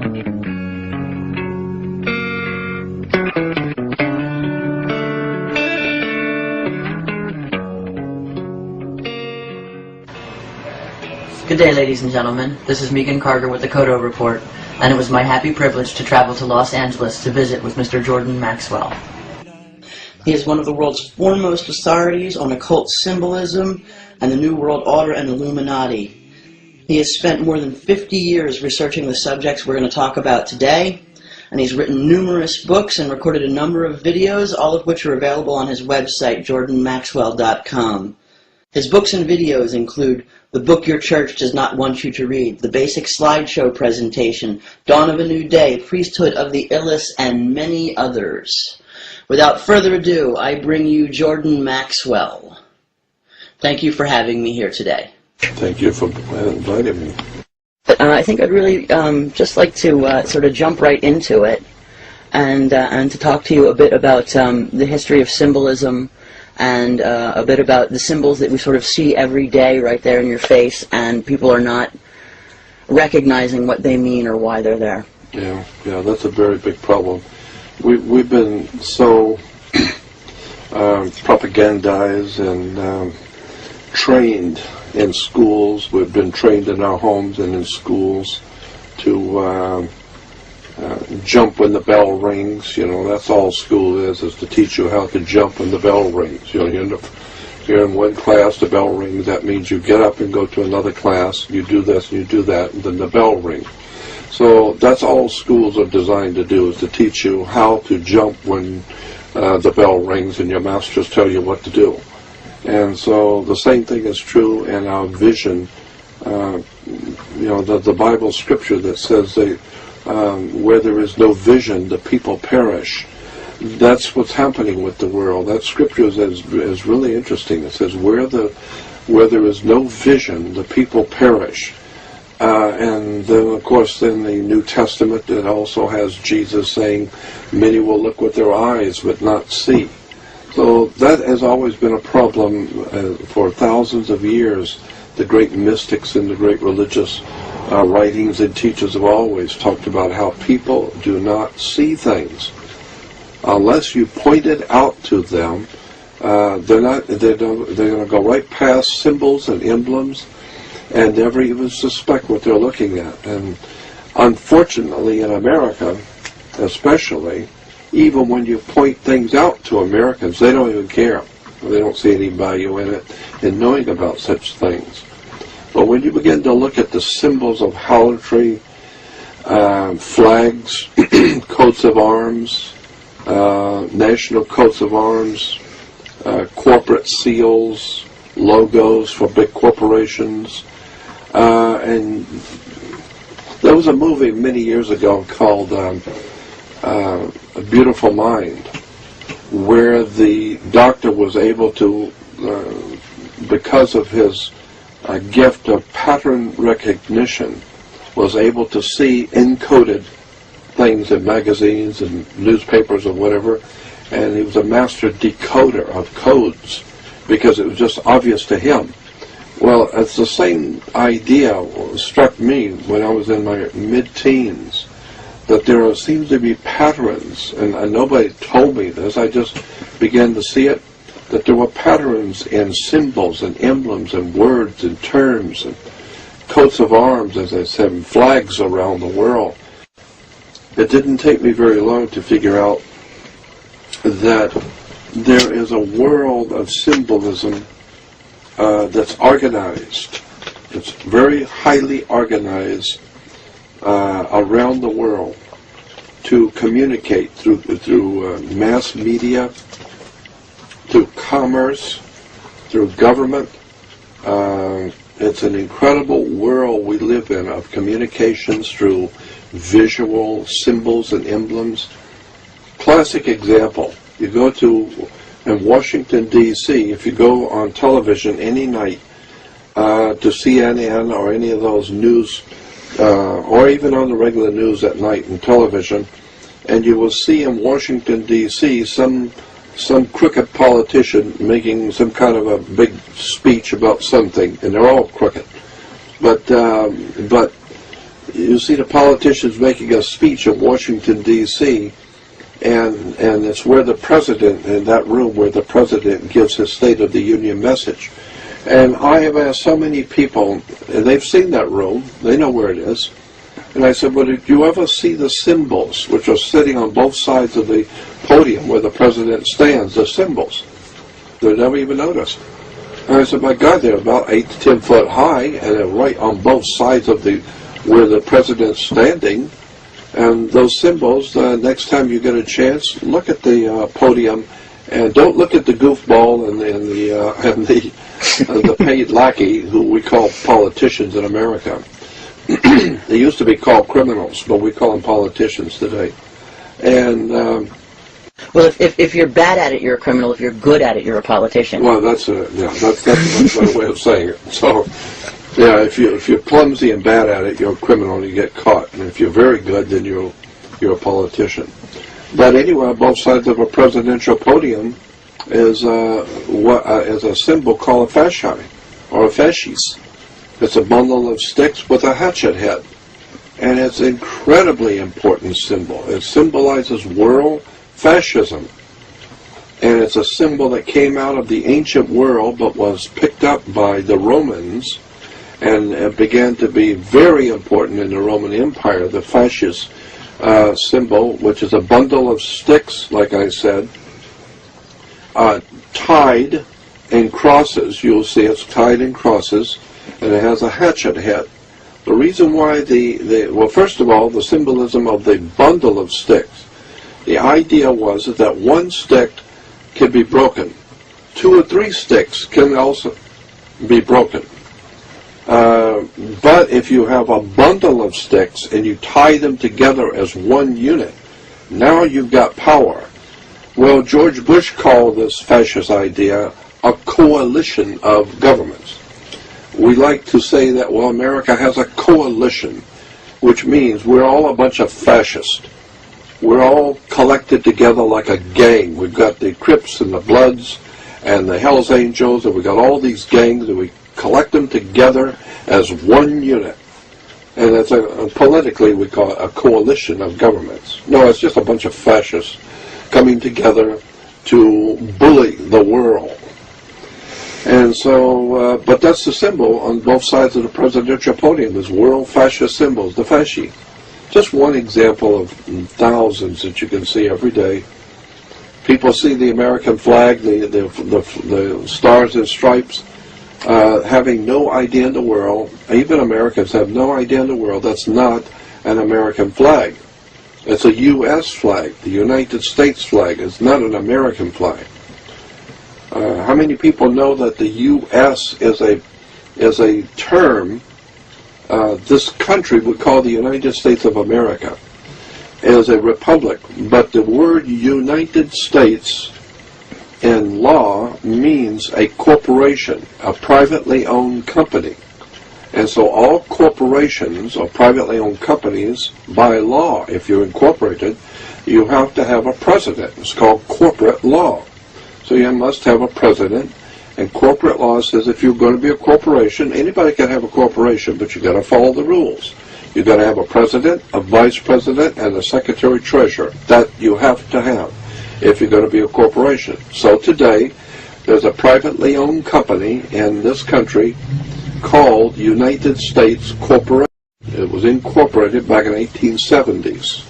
Good day, ladies and gentlemen. This is Megan Carter with the Kodo Report, and it was my happy privilege to travel to Los Angeles to visit with Mr. Jordan Maxwell. He is one of the world's foremost authorities on occult symbolism and the New World Order and Illuminati. He has spent more than 50 years researching the subjects we're going to talk about today, and he's written numerous books and recorded a number of videos, all of which are available on his website, jordanmaxwell.com. His books and videos include The Book Your Church Does Not Want You to Read, The Basic Slideshow Presentation, Dawn of a New Day, Priesthood of the Illus, and many others. Without further ado, I bring you Jordan Maxwell. Thank you for having me here today. Thank you for inviting me. I think I'd really just like to sort of jump right into it and to talk to you a bit about the history of symbolism, and a bit about the symbols that we sort of see every day right there in your face, and people are not recognizing what they mean or why they're there. Yeah, that's a very big problem. We've been so propagandized and trained in schools. We've been trained in our homes and in schools to jump when the bell rings. You know, that's all school is to teach you how to jump when the bell rings. You know, you're in one class, the bell rings, that means you get up and go to another class, you do this and you do that, and then the bell rings. So that's all schools are designed to do, is to teach you how to jump when the bell rings and your masters tell you what to do. And so the same thing is true in our vision. You know, the Bible scripture that says where there is no vision, the people perish. That's what's happening with the world. That scripture is really interesting. It says where there is no vision, the people perish. And then, of course, in the New Testament, it also has Jesus saying, many will look with their eyes but not see. So that has always been a problem for thousands of years. The great mystics and the great religious writings and teachers have always talked about how people do not see things. Unless you point it out to them, they're going to go right past symbols and emblems and never even suspect what they're looking at. And unfortunately, in America, especially, even when you point things out to Americans, they don't even care. They don't see any value in it, in knowing about such things. But when you begin to look at the symbols of harlotry, flags, coats of arms, national coats of arms, corporate seals, logos for big corporations, and there was a movie many years ago called A Beautiful Mind, where the doctor was able to, because of his gift of pattern recognition, was able to see encoded things in magazines and newspapers or whatever, and he was a master decoder of codes because it was just obvious to him. Well, it's the same idea struck me when I was in my mid-teens, that there seems to be patterns, and nobody told me this, I just began to see it, that there were patterns in symbols and emblems and words and terms and coats of arms, as I said, and flags around the world. It didn't take me very long to figure out that there is a world of symbolism that's organized. It's very highly organized around the world to communicate through mass media, through commerce, through government. It's an incredible world we live in of communications through visual symbols and emblems. Classic example, you go to in Washington, D.C., if you go on television any night to CNN or any of those news, or even on the regular news at night in television, and you will see in Washington, D.C., some crooked politician making some kind of a big speech about something, and they're all crooked. But you see the politicians making a speech in Washington, D.C., and it's where the president, in that room where the president gives his State of the Union message. And I have asked so many people, and they've seen that room, they know where it is, and I said, well, did you ever see the symbols, which are sitting on both sides of the podium where the president stands, the symbols? They never even noticed. And I said, my God, they're about 8 to 10 foot high, and they're right on both sides of where the president's standing. And those symbols, next time you get a chance, look at the podium, and don't look at the goofball and the paid lackey, who we call politicians in America. They used to be called criminals, but we call them politicians today. And well, if you're bad at it, you're a criminal. If you're good at it, you're a politician. well, that's a much better way of saying it. So, yeah, if you're clumsy and bad at it, you're a criminal and you get caught. And if you're very good, then you're a politician. But anyway, on both sides of a presidential podium is a symbol called a fasci, or a fasces. It's a bundle of sticks with a hatchet head. And it's an incredibly important symbol. It symbolizes world fascism. And it's a symbol that came out of the ancient world but was picked up by the Romans, and it began to be very important in the Roman Empire, the fascist symbol, which is a bundle of sticks, like I said, tied in crosses. You'll see it's tied in crosses, and it has a hatchet head. The reason why well, first of all, the symbolism of the bundle of sticks. The idea was that one stick can be broken. 2 or 3 sticks can also be broken. But if you have a bundle of sticks and you tie them together as one unit, now you've got power. Well, George Bush called this fascist idea a coalition of governments. We like to say that, well, America has a coalition, which means we're all a bunch of fascists. We're all collected together like a gang. We've got the Crips and the Bloods and the Hells Angels, and we've got all these gangs, and we collect them together as one unit. And it's politically we call it a coalition of governments. No, it's just a bunch of fascists coming together to bully the world. And so, but that's the symbol on both sides of the presidential podium, is world fascist symbols, the fasci. Just one example of thousands that you can see every day. People see the American flag, the stars and stripes, having no idea in the world, even Americans have no idea in the world, that's not an American flag. It's a U.S. flag, the United States flag. It's not an American flag. How many people know that the U.S. is a term this country would call the United States of America as a republic, but the word United States in law means a corporation, a privately owned company. And so all corporations or privately owned companies, by law, if you're incorporated, you have to have a president. It's called corporate law. So you must have a president, and corporate law says if you're going to be a corporation, anybody can have a corporation, but you've got to follow the rules. You've got to have a president, a vice president, and a secretary-treasurer. That you have to have if you're going to be a corporation. So today, there's a privately owned company in this country called United States Corporation. It was incorporated back in the 1870s.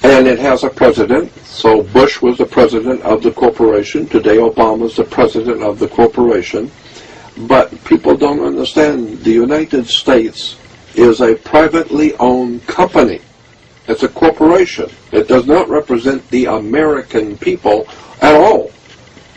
And it has a president. So Bush was the president of the corporation. Today Obama's the president of the corporation. But people don't understand the United States is a privately owned company. It's a corporation. It does not represent the American people at all.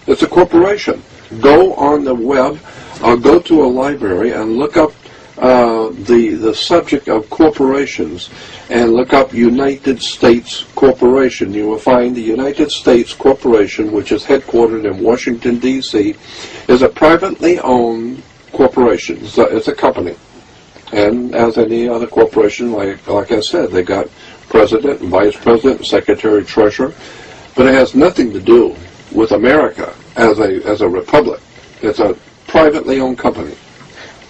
It's a corporation. Go on the web or go to a library and look up the subject of corporations and look up United States Corporation. You will find the United States Corporation, which is headquartered in Washington, D.C., is a privately owned corporation. It's a company. And as any other corporation, like I said, they got president, vice president, secretary, treasurer, but it has nothing to do with America as a republic. It's a privately owned company.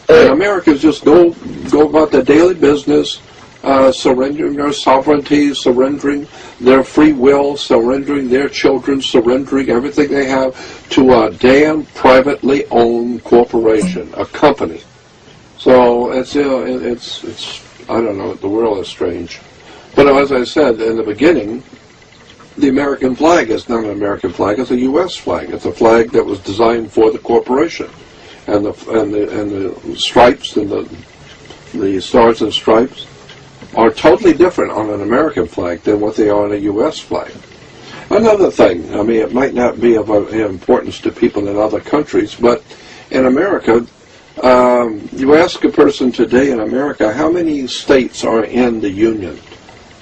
And Americans just go about their daily business, surrendering their sovereignty, surrendering their free will, surrendering their children, surrendering everything they have to a damn privately owned corporation, a company. So it's I don't know, the world is strange. But as I said in the beginning, the American flag is not an American flag, it's a U.S. flag. It's a flag that was designed for the corporation. And the stripes and the stars and stripes are totally different on an American flag than what they are on a U.S. flag. Another thing, I mean, it might not be of importance to people in other countries, but in America, you ask a person today in America, how many states are in the Union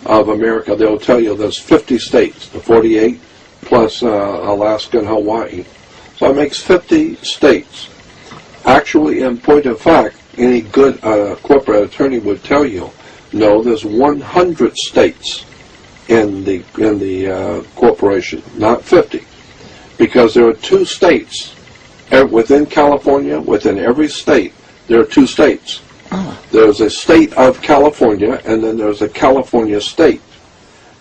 of America? They'll tell you there's 50 states, the 48 plus Alaska and Hawaii. So it makes 50 states. Actually, in point of fact, any good corporate attorney would tell you, no, there's 100 states in the corporation, not 50, because there are 2 states within California. Within every state, there are 2 states. There's a state of California, and then there's a California state.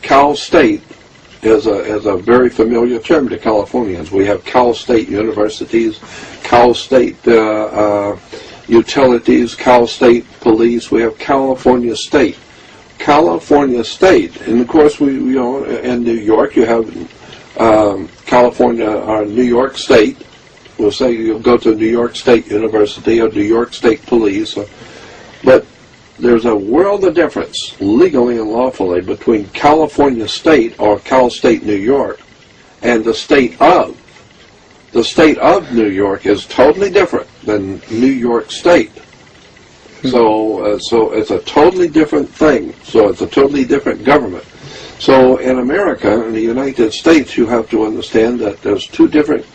Cal State is a very familiar term to Californians. We have Cal State universities, Cal State utilities, Cal State police. We have California State. California State, and of course in New York you have California or New York State. We'll say you'll go to New York State University or New York State Police, but there's a world of difference, legally and lawfully, between California State or Cal State New York and the state of. The state of New York is totally different than New York State. So it's a totally different thing. So it's a totally different government. So in America, in the United States, you have to understand that there's 2 different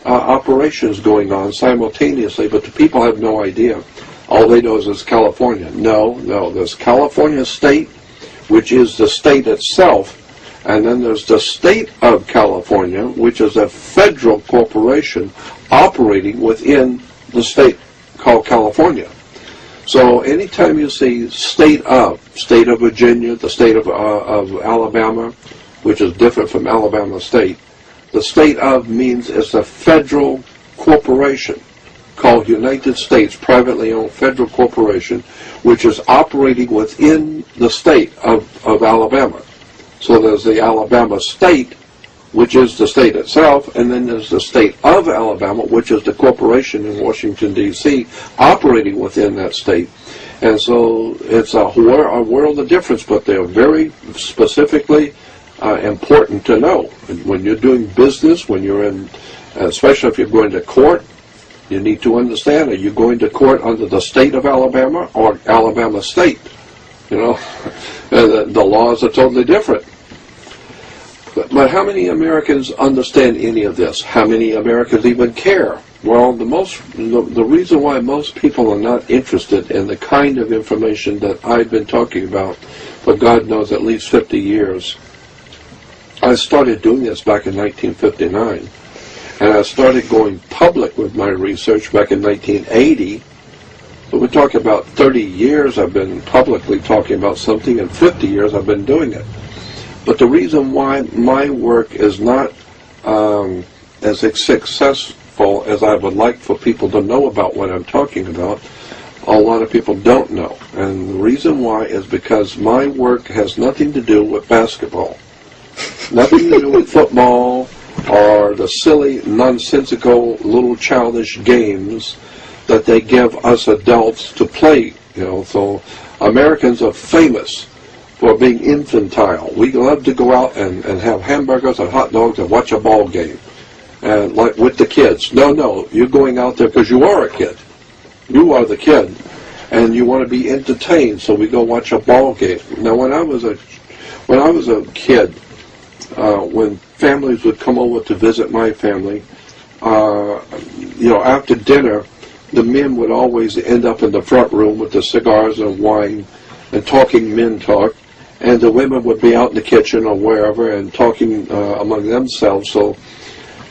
operations going on simultaneously, but the people have no idea. All they know is it's California. No, there's California State, which is the state itself, and then there's the state of California, which is a federal corporation operating within the state called California. So anytime you see state of Virginia, the state of Alabama, which is different from Alabama State, the state of means it's a federal corporation called United States Privately Owned Federal Corporation, which is operating within the state of Alabama. So there's the Alabama State, which is the state itself, and then there's the state of Alabama, which is the corporation in Washington, D.C., operating within that state. And so it's a world of difference, but they're very specifically important to know. When you're doing business, when you're in, especially if you're going to court, you need to understand, are you going to court under the state of Alabama or Alabama State? You know, the laws are totally different. But how many Americans understand any of this? How many Americans even care? Well, the reason why most people are not interested in the kind of information that I've been talking about for God knows at least 50 years. I started doing this back in 1959, and I started going public with my research back in 1980. So we're talking about 30 years I've been publicly talking about something, and 50 years I've been doing it. But the reason why my work is not as successful as I would like for people to know about what I'm talking about, a lot of people don't know. And the reason why is because my work has nothing to do with basketball. Nothing to do with football or the silly, nonsensical, little childish games that they give us adults to play. You know, so Americans are famous for being infantile. We love to go out and have hamburgers and hot dogs and watch a ball game, and like with the kids. No, you're going out there because you are a kid. You are the kid, and you want to be entertained. So we go watch a ball game. Now, when I was a kid, when families would come over to visit my family, after dinner, the men would always end up in the front room with the cigars and wine and talking men talk, and the women would be out in the kitchen or wherever and talking among themselves. So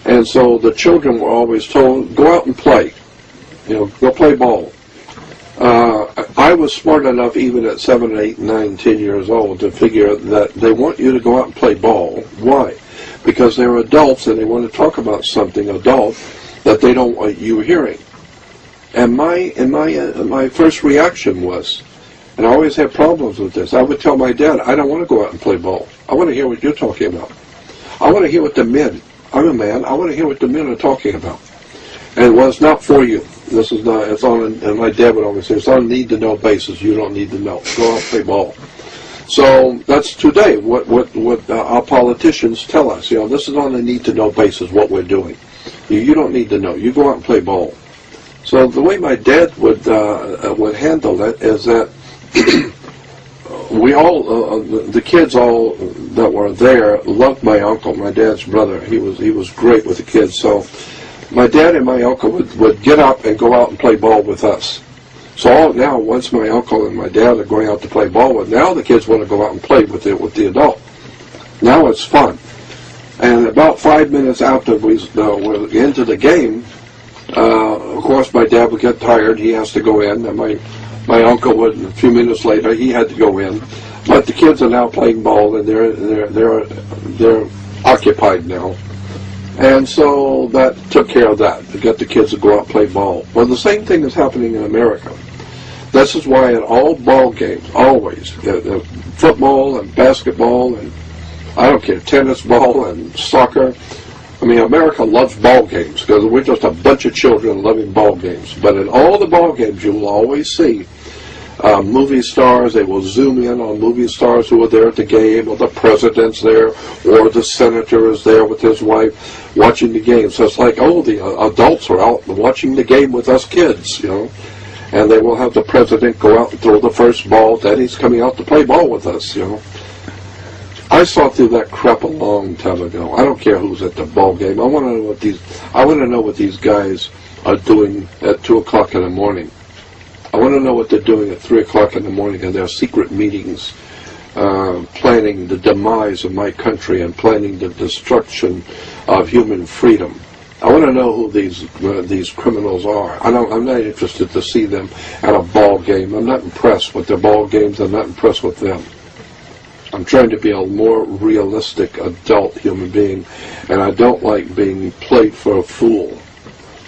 the children were always told, go out and play, go play ball. I was smart enough, even at 7, 8, 9, 10 years old, to figure that they want you to go out and play ball. Why? Because they're adults and they want to talk about something adult that they don't want you hearing. And my first reaction was, and I always had problems with this, I would tell my dad, I don't want to go out and play ball. I want to hear what you're talking about. I want to hear what the men, I'm a man, I want to hear what the men are talking about. And well, it's not for you. This is not, it's on, and my dad would always say, it's on a need-to-know basis. You don't need to know. Go out and play ball. So that's today what our politicians tell us. You know, this is on a need-to-know basis what we're doing. You don't need to know. You go out and play ball. So the way my dad would handle it is that we all, the kids all that were there loved my uncle, my dad's brother. He was great with the kids. So my dad and my uncle would get up and go out and play ball with us. So now, once my uncle and my dad are going out to play ball with, now the kids want to go out and play with the adult. Now it's fun. And about 5 minutes after we're into the game, of course my dad would get tired. He has to go in. And my uncle would, a few minutes later, he had to go in. But the kids are now playing ball, and they're occupied now. And so that took care of that, to get the kids to go out and play ball. Well, the same thing is happening in America. This is why at all ball games, always, football and basketball and, I don't care, tennis ball and soccer, I mean, America loves ball games because we're just a bunch of children loving ball games. But in all the ball games, you will always see movie stars. They will zoom in on movie stars who are there at the game, or the president's there, or the senator is there with his wife watching the game. So it's like, oh, the adults are out watching the game with us kids, you know. And they will have the president go out and throw the first ball. Daddy's coming out to play ball with us, you know. I saw through that crap a long time ago. I don't care who's at the ball game. I want to know what these guys are doing at 2 o'clock in the morning. I want to know what they're doing at 3 o'clock in the morning in their secret meetings, planning the demise of my country and planning the destruction of human freedom. I want to know who these criminals are. I'm not interested to see them at a ball game. I'm not impressed with their ball games. I'm not impressed with them. I'm trying to be a more realistic adult human being, and I don't like being played for a fool.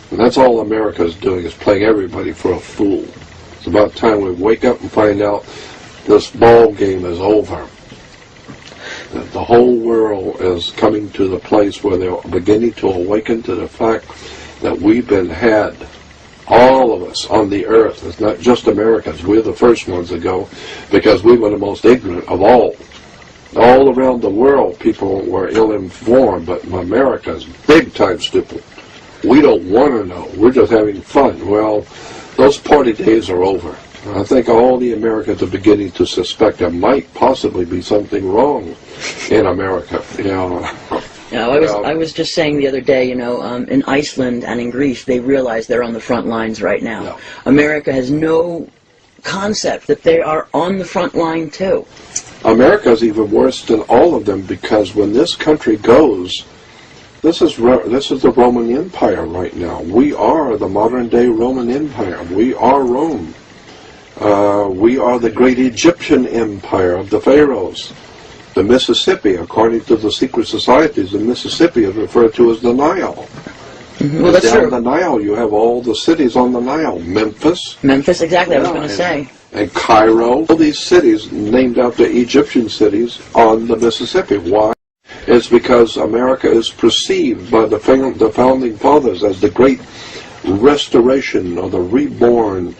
And that's all America's doing, is playing everybody for a fool. It's about time we wake up and find out this ball game is over. That the whole world is coming to the place where they're beginning to awaken to the fact that we've been had. All of us on the earth. It's not just Americans. We're the first ones to go because we were the most ignorant of all. All around the world, people were ill-informed, but America's big-time stupid. We don't want to know. We're just having fun. Well, those party days are over. I think all the Americans are beginning to suspect there might possibly be something wrong in America. You know. Yeah, I was just saying the other day, you know, in Iceland and in Greece, they realize they're on the front lines right now. Yeah. America has no concept that they are on the front line too. America is even worse than all of them, because when this country goes, this is the Roman Empire right now. We are the modern-day Roman Empire. We are Rome. We are the great Egyptian empire of the pharaohs. The Mississippi, according to the secret societies, the Mississippi is referred to as the Nile. Mm-hmm. Well, that's down true. the Nile, you have all the cities on the Nile. Memphis, exactly. I was going to say. And Cairo. All these cities named after Egyptian cities on the Mississippi. Why? It's because America is perceived by the founding fathers as the great restoration or the reborn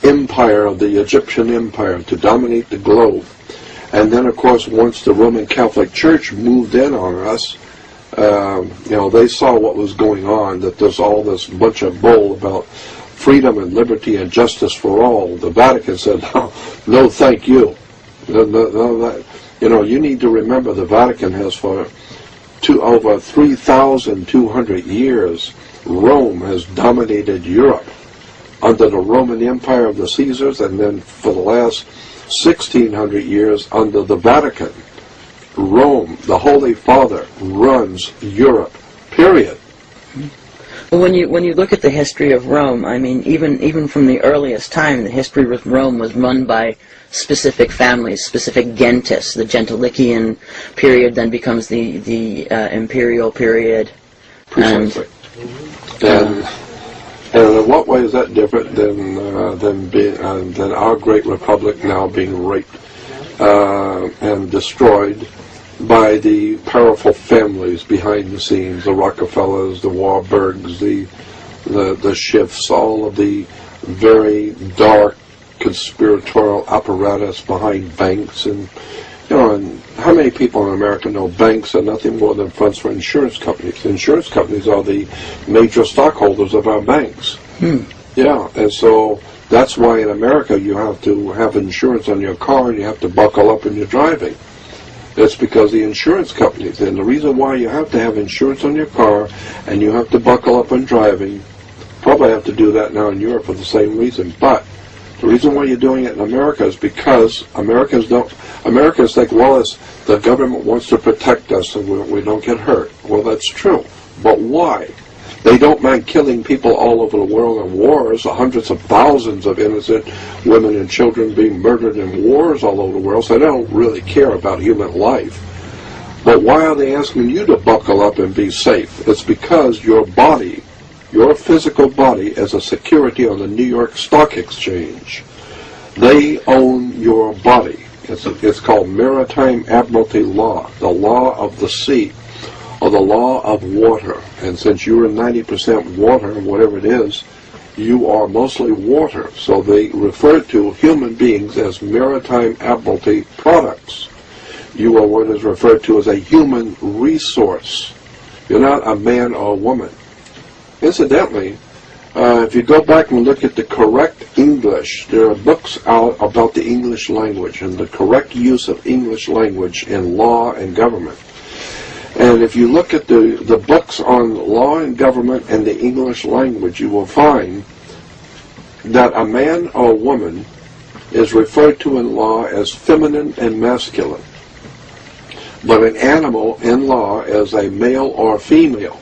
empire of the Egyptian empire to dominate the globe. And then, of course, once the Roman Catholic Church moved in on us, you know, they saw what was going on, that there's all this bunch of bull about freedom and liberty and justice for all. The Vatican said, no, thank you. No, you know, you need to remember the Vatican has for over 3,200 years, Rome has dominated Europe under the Roman Empire of the Caesars, and then for the last 1,600 years under the Vatican. Rome, the Holy Father, runs Europe, period. Well, when you look at the history of Rome, I mean, even from the earliest time, the history of Rome was run by specific families, specific gentis. The Gentilician period then becomes the imperial period. Precisely. And in what way is that different than our great republic now being raped and destroyed by the powerful families behind the scenes, the Rockefellers, the Warburgs, the Schiffs, all of the very dark conspiratorial apparatus behind banks, and and how many people in America know banks are nothing more than funds for insurance companies? Insurance companies are the major stockholders of our banks. Yeah, and so that's why in America you have to have insurance on your car and you have to buckle up when you're driving. It's because the insurance companies, and the reason why you have to have insurance on your car and you have to buckle up when driving, probably have to do that now in Europe for the same reason, but the reason why you're doing it in America is because Americans think, well, the government wants to protect us so we don't get hurt. Well, that's true, but why? They don't mind killing people all over the world in wars, hundreds of thousands of innocent women and children being murdered in wars all over the world, so they don't really care about human life. But why are they asking you to buckle up and be safe? It's because your body, your physical body, is a security on the New York Stock Exchange. They own your body. It's called Maritime Admiralty law, the law of the sea, or the law of water. And since you're 90% water, whatever it is, you are mostly water. So they refer to human beings as Maritime Admiralty products. You are what is referred to as a human resource. You're not a man or a woman. Incidentally, if you go back and look at the correct English, there are books out about the English language and the correct use of English language in law and government. And if you look at the books on law and government and the English language, you will find that a man or a woman is referred to in law as feminine and masculine. But an animal in law is a male or female.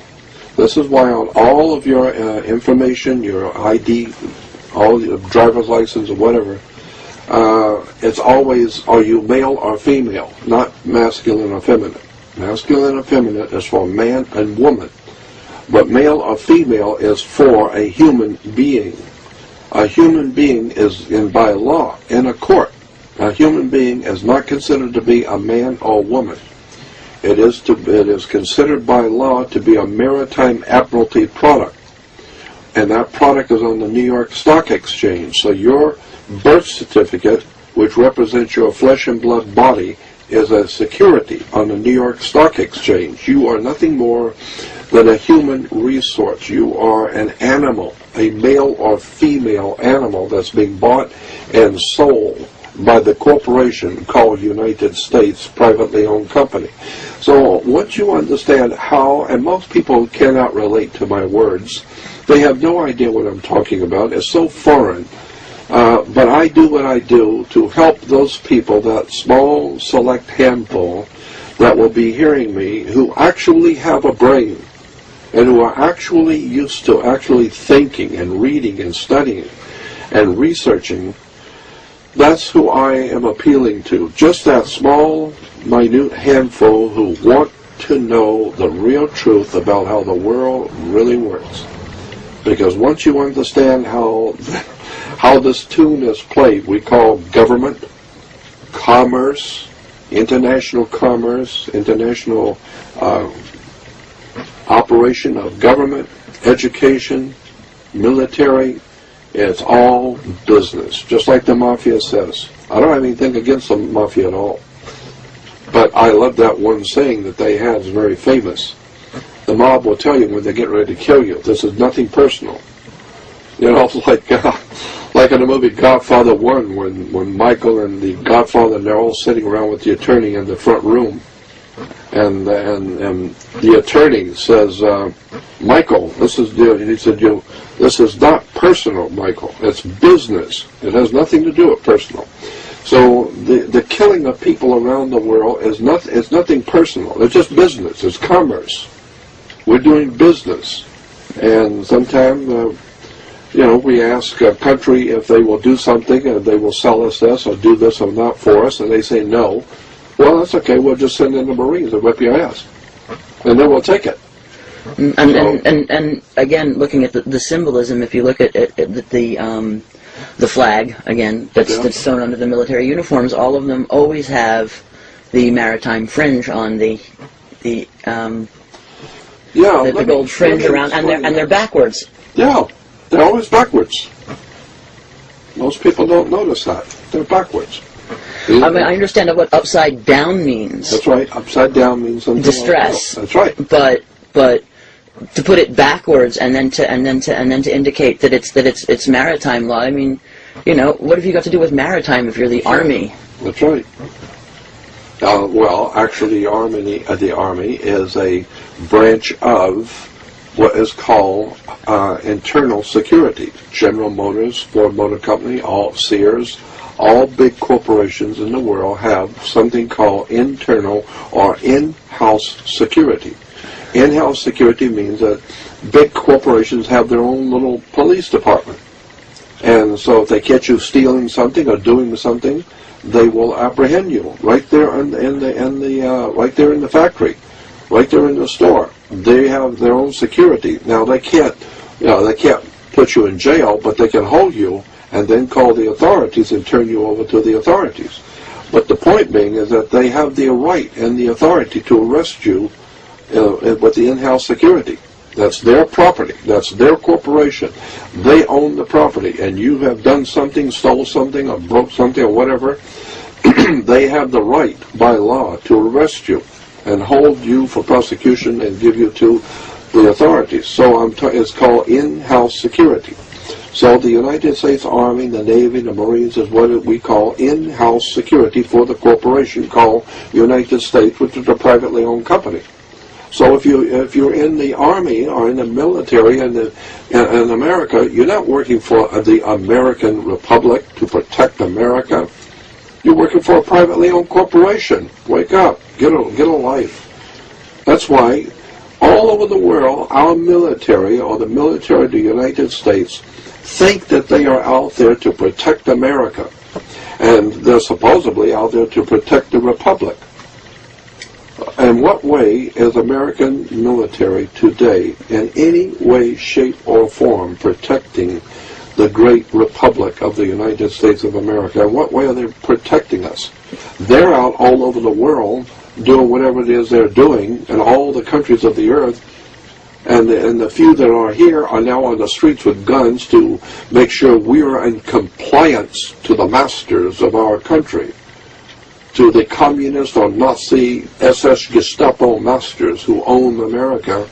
This is why on all of your information, your ID, all your driver's license or whatever, it's always, are you male or female, not masculine or feminine. Masculine and feminine is for man and woman, but male or female is for a human being. A human being is, by law, in a court, a human being is not considered to be a man or woman. It is considered by law to be a Maritime Admiralty product, and that product is on the New York Stock Exchange. So your birth certificate, which represents your flesh and blood body, is a security on the New York Stock Exchange. You are nothing more than a human resource. You are an animal, a male or female animal that's being bought and sold by the corporation called United States privately owned company. So once you understand how, and most people cannot relate to my words, they have no idea what I'm talking about. It's so foreign. But I do what I do to help those people, that small, select handful that will be hearing me, who actually have a brain and who are actually used to actually thinking and reading and studying and researching. That's who I am appealing to. Just that small, minute handful who want to know the real truth about how the world really works. Because once you understand how this tune is played, we call government, commerce, international operation of government, education, military, it's all business, just like the mafia says. I don't have anything against the mafia at all, but I love that one saying that they had, is very famous. The mob will tell you when they get ready to kill you, this is nothing personal. You know, like in the movie Godfather 1, when Michael and the Godfather, they're all sitting around with the attorney in the front room, and the attorney says, Michael, this is not personal, Michael. It's business. It has nothing to do with personal. So the killing of people around the world is nothing personal. It's just business. It's commerce. We're doing business. And sometimes, we ask a country if they will do something, and they will sell us this or do this or not for us, and they say no. Well, that's okay. We'll just send in the Marines and whip your ass, and then we'll take it. And again, looking at the symbolism, if you look at the flag again that's sewn under the military uniforms, all of them always have the maritime fringe on the gold fringe around, and they're backwards. Yeah, they're always backwards. Most people don't notice that. They're backwards. I mean, I understand what upside down means. That's right. Upside down means something distress. Like that. That's right. But to put it backwards and then to indicate that it's maritime law. I mean, what have you got to do with maritime if you're the Army? That's right. Well, actually, the Army is a branch of what is called internal security. General Motors, Ford Motor Company, all Sears, all big corporations in the world have something called internal or in-house security. In-house security means that big corporations have their own little police department. And so if they catch you stealing something or doing something, they will apprehend you right there right there in the factory, right there in the store. They have their own security. Now they can't put you in jail, but they can hold you and then call the authorities and turn you over to the authorities. But the point being is that they have the right and the authority to arrest you with the in-house security. That's their property. That's their corporation. They own the property, and you have done something, stole something, or broke something, or whatever. They have the right by law to arrest you and hold you for prosecution and give you to the authorities. So it's called in-house security. So the United States Army, the Navy, the Marines is what we call in-house security for the corporation called United States, which is a privately owned company. So if you're in the Army or in the military in America, you're not working for the American Republic to protect America. You're working for a privately owned corporation. Wake up. Get a life. That's why all over the world, our military or the military of the United States think that they are out there to protect America. And they're supposedly out there to protect the Republic. In what way is American military today in any way, shape, or form protecting the great Republic of the United States of America? In what way are they protecting us? They're out all over the world doing whatever it is they're doing in all the countries of the earth, and the few that are here are now on the streets with guns to make sure we are in compliance to the masters of our country, to the communist or Nazi SS Gestapo masters who own America.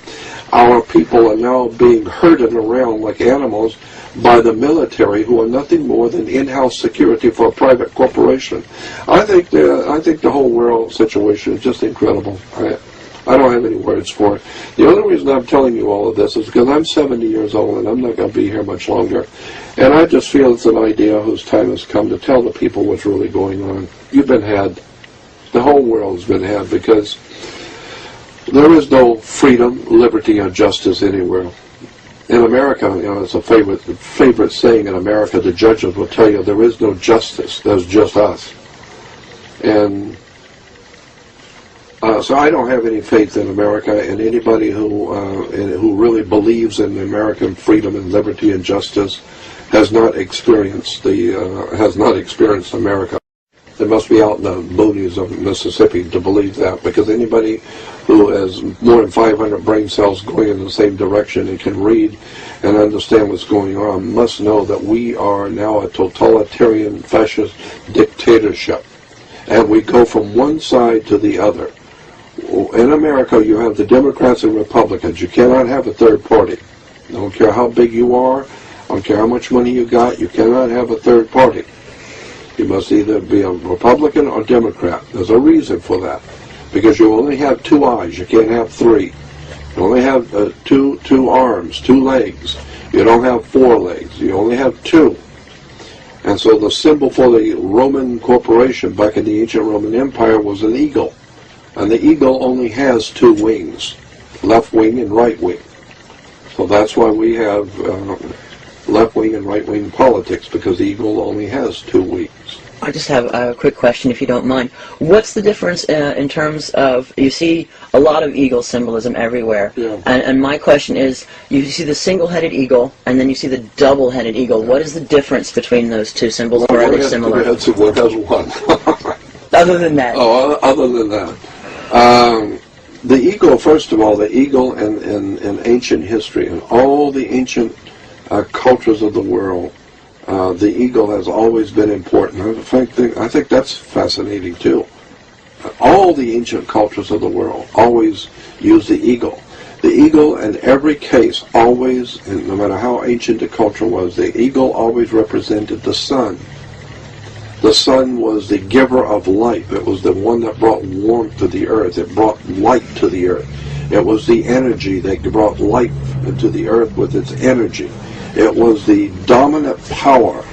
Our people are now being herded around like animals by the military, who are nothing more than in-house security for a private corporation. I think the whole world situation is just incredible. I don't have any words for it. The only reason I'm telling you all of this is because I'm 70 years old and I'm not going to be here much longer. And I just feel it's an idea whose time has come to tell the people what's really going on. You've been had. The whole world's been had, because there is no freedom, liberty, or justice anywhere. In America, it's a favorite saying in America, the judges will tell you there is no justice, there's just us. And so I don't have any faith in America, and anybody who really believes in American freedom and liberty and justice has not experienced America. They must be out in the boonies of Mississippi to believe that, because anybody who has more than 500 brain cells going in the same direction and can read and understand what's going on must know that we are now a totalitarian fascist dictatorship, and we go from one side to the other. In America, you have the Democrats and Republicans. You cannot have a third party. I don't care how big you are. I don't care how much money you got. You cannot have a third party. You must either be a Republican or Democrat. There's a reason for that. Because you only have two eyes. You can't have three. You only have two arms, 2 legs. You don't have 4 legs. You only have 2. And so the symbol for the Roman corporation back in the ancient Roman Empire was an eagle. And the eagle only has 2 wings, left wing and right wing. So that's why we have left-wing and right-wing politics, because the eagle only has 2 wings. I just have a quick question, if you don't mind. What's the difference in terms of, you see a lot of eagle symbolism everywhere, Yeah. and my question is, you see the single-headed eagle, and then you see the double-headed eagle. What is the difference between those two symbols, or are they similar? One has one. Other than that. Oh, other than that. The eagle, first of all, the eagle in ancient history, and all the ancient cultures of the world, the eagle has always been important. I think that's fascinating too. All the ancient cultures of the world always use the eagle. The eagle, in every case, always, and no matter how ancient the culture was, the eagle always represented the sun. The sun was the giver of life. It was the one that brought warmth to the earth. It brought light to the earth. It was the energy that brought life into the earth with its energy. It was the dominant power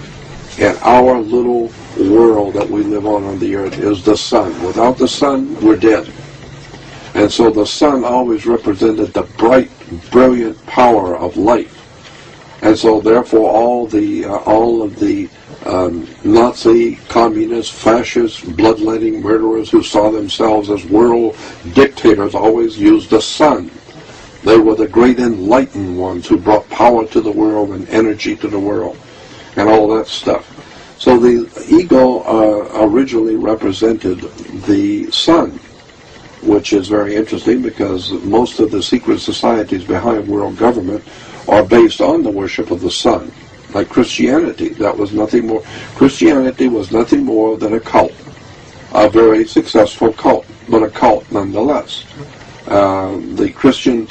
in our little world that we live on the earth, is the sun. Without the sun, we're dead. And so the sun always represented the bright, brilliant power of life. And so therefore all of the Nazi, communist, fascist, bloodletting murderers who saw themselves as world dictators always used the sun. They were the great enlightened ones who brought power to the world and energy to the world and all that stuff. So the eagle originally represented the sun, which is very interesting because most of the secret societies behind world government are based on the worship of the sun. Like Christianity, that was nothing more. Christianity was nothing more than a cult, a very successful cult, but a cult nonetheless. The Christian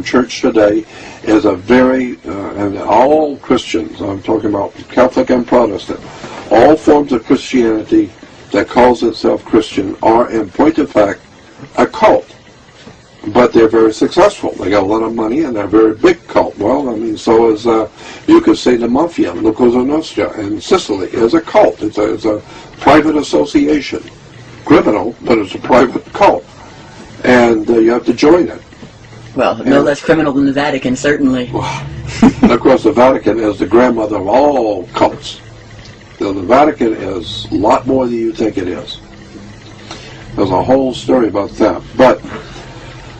church today is a very, and all Christians, I'm talking about Catholic and Protestant, all forms of Christianity that calls itself Christian are, in point of fact, a cult. But they're very successful. They got a lot of money and they're a very big cult. Well, I mean, so is, you could say the Mafia, La Cosa Nostra in Sicily is a cult. It's a private association. Criminal, but it's a private cult. And you have to join it. Well, no less criminal than the Vatican, certainly. And of course, the Vatican is the grandmother of all cults. So the Vatican is a lot more than you think it is. There's a whole story about that. But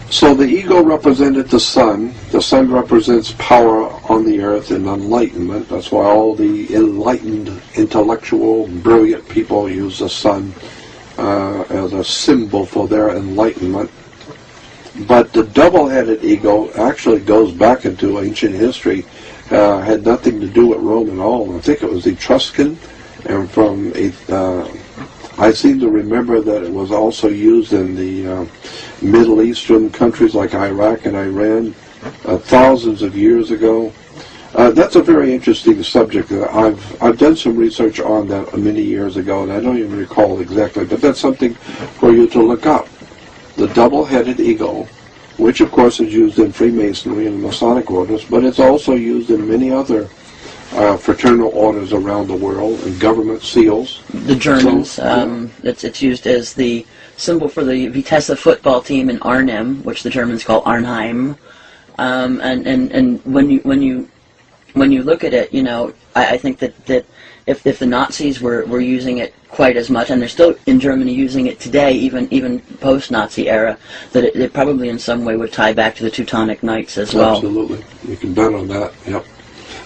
so the eagle represented the sun. The sun represents power on the earth and enlightenment. That's why all the enlightened, intellectual, brilliant people use the sun as a symbol for their enlightenment. But the double-headed eagle actually goes back into ancient history. Had nothing to do with Rome at all. I think it was Etruscan, and from I seem to remember that it was also used in the Middle Eastern countries like Iraq and Iran thousands of years ago. That's a very interesting subject. I've done some research on that many years ago, and I don't even recall exactly, but that's something for you to look up. The double-headed eagle, which of course is used in Freemasonry and Masonic orders, but it's also used in many other fraternal orders around the world, and government seals. The Germans, it's used as the symbol for the Vitesse football team in Arnhem, which the Germans call Arnheim. And when you look at it, you know, I think that if the Nazis were using it quite as much, and they're still in Germany using it today, even post-Nazi era, that it probably in some way would tie back to the Teutonic Knights as well. Absolutely. You can bet on that, yep.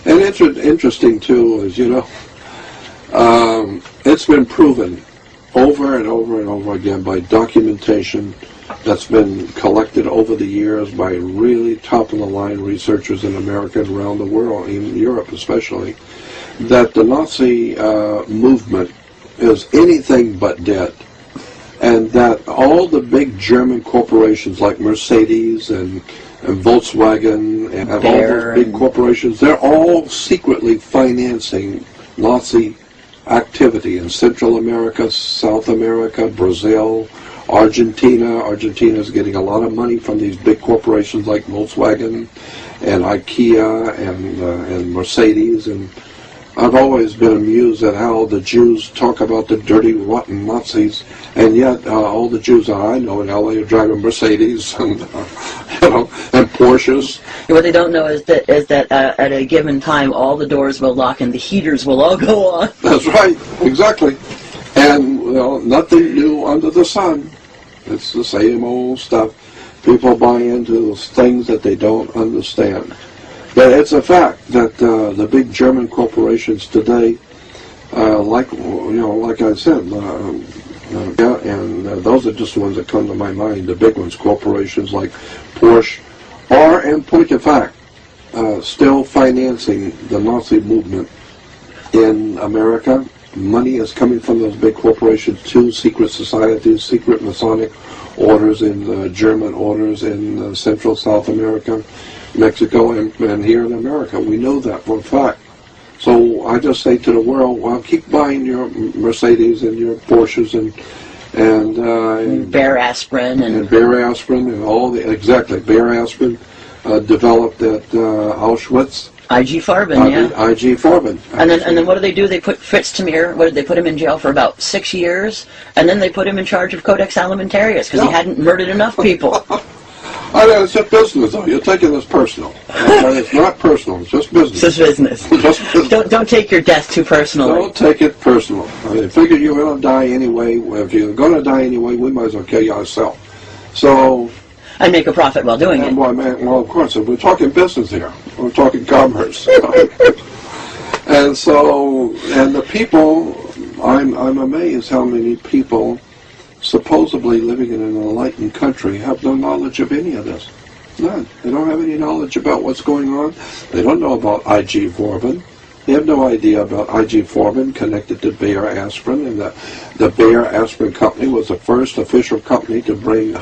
And it's interesting, too, is, you know, it's been proven over and over and over again by documentation that's been collected over the years by really top-of-the-line researchers in America and around the world, in Europe especially, that the Nazi movement is anything but dead, and that all the big German corporations like Mercedes and Volkswagen and all those big corporations, they're all secretly financing Nazi activity in Central America, South America, Brazil, Argentina. Argentina is getting a lot of money from these big corporations like Volkswagen and IKEA and Mercedes. And I've always been amused at how the Jews talk about the dirty, rotten Nazis, and yet all the Jews that I know in LA are driving Mercedes and and Porsches. What they don't know is that at a given time, all the doors will lock and the heaters will all go on. That's right, exactly. And nothing new under the sun. It's the same old stuff. People buy into those things that they don't understand. But it's a fact that the big German corporations today, like I said, those are just the ones that come to my mind. The big ones, corporations like Porsche, are, in point of fact, still financing the Nazi movement in America. Money is coming from those big corporations to secret societies, secret Masonic orders, in German orders in Central South America, Mexico, and here in America. We know that for a fact. So I just say to the world, well, keep buying your Mercedes and your Porsches and Bear aspirin and Bear aspirin and all the Bear aspirin developed at Auschwitz. IG Farben, yeah. IG Farben. And then what do? They put Fritz Tamir. What did they put him in jail for? About 6 years, and then they put him in charge of Codex Alimentarius because he hadn't murdered enough people. I know, it's just business, though. You're taking this personal. It's not personal. It's just business. It's just business. Just business. Don't take your death too personally. Don't take it personal. I mean, figure you're going to die anyway. If you're going to die anyway, we might as well kill you ourselves. So. And make a profit while doing it. Well, of course, we're talking business here. We're talking commerce. And so, and the people, I'm amazed how many people supposedly living in an enlightened country have no knowledge of any of this. None. They don't have any knowledge about what's going on. They don't know about IG Farben. They have no idea about IG Farben connected to Bayer Aspirin, and the Bayer Aspirin Company was the first official company to bring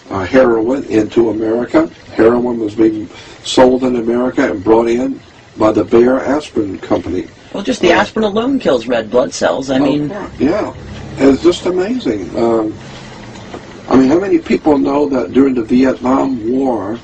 heroin into America. Heroin was being sold in America and brought in by the Bayer Aspirin Company. Well, just the aspirin alone kills red blood cells. I mean... Yeah. It's just amazing. I mean, how many people know that during the Vietnam War,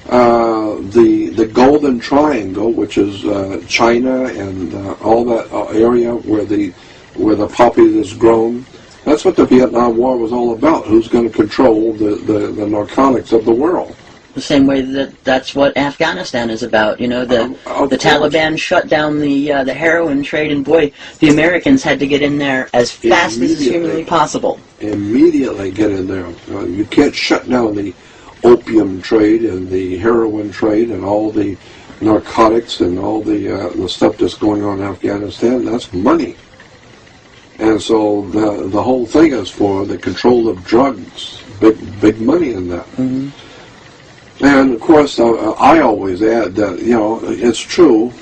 the Golden Triangle, which is China and all that area where the poppy is grown, that's what the Vietnam War was all about. Who's going to control the narcotics of the world? The same way that's what Afghanistan is about. You know, the Taliban shut down the heroin trade, and boy, the Americans had to get in there as fast as humanly possible. Immediately get in there. You can't shut down the opium trade and the heroin trade and all the narcotics and all the stuff that's going on in Afghanistan. That's money. And so the whole thing is for the control of drugs. Big money in that. Mm-hmm. And of course, I always add that, it's true,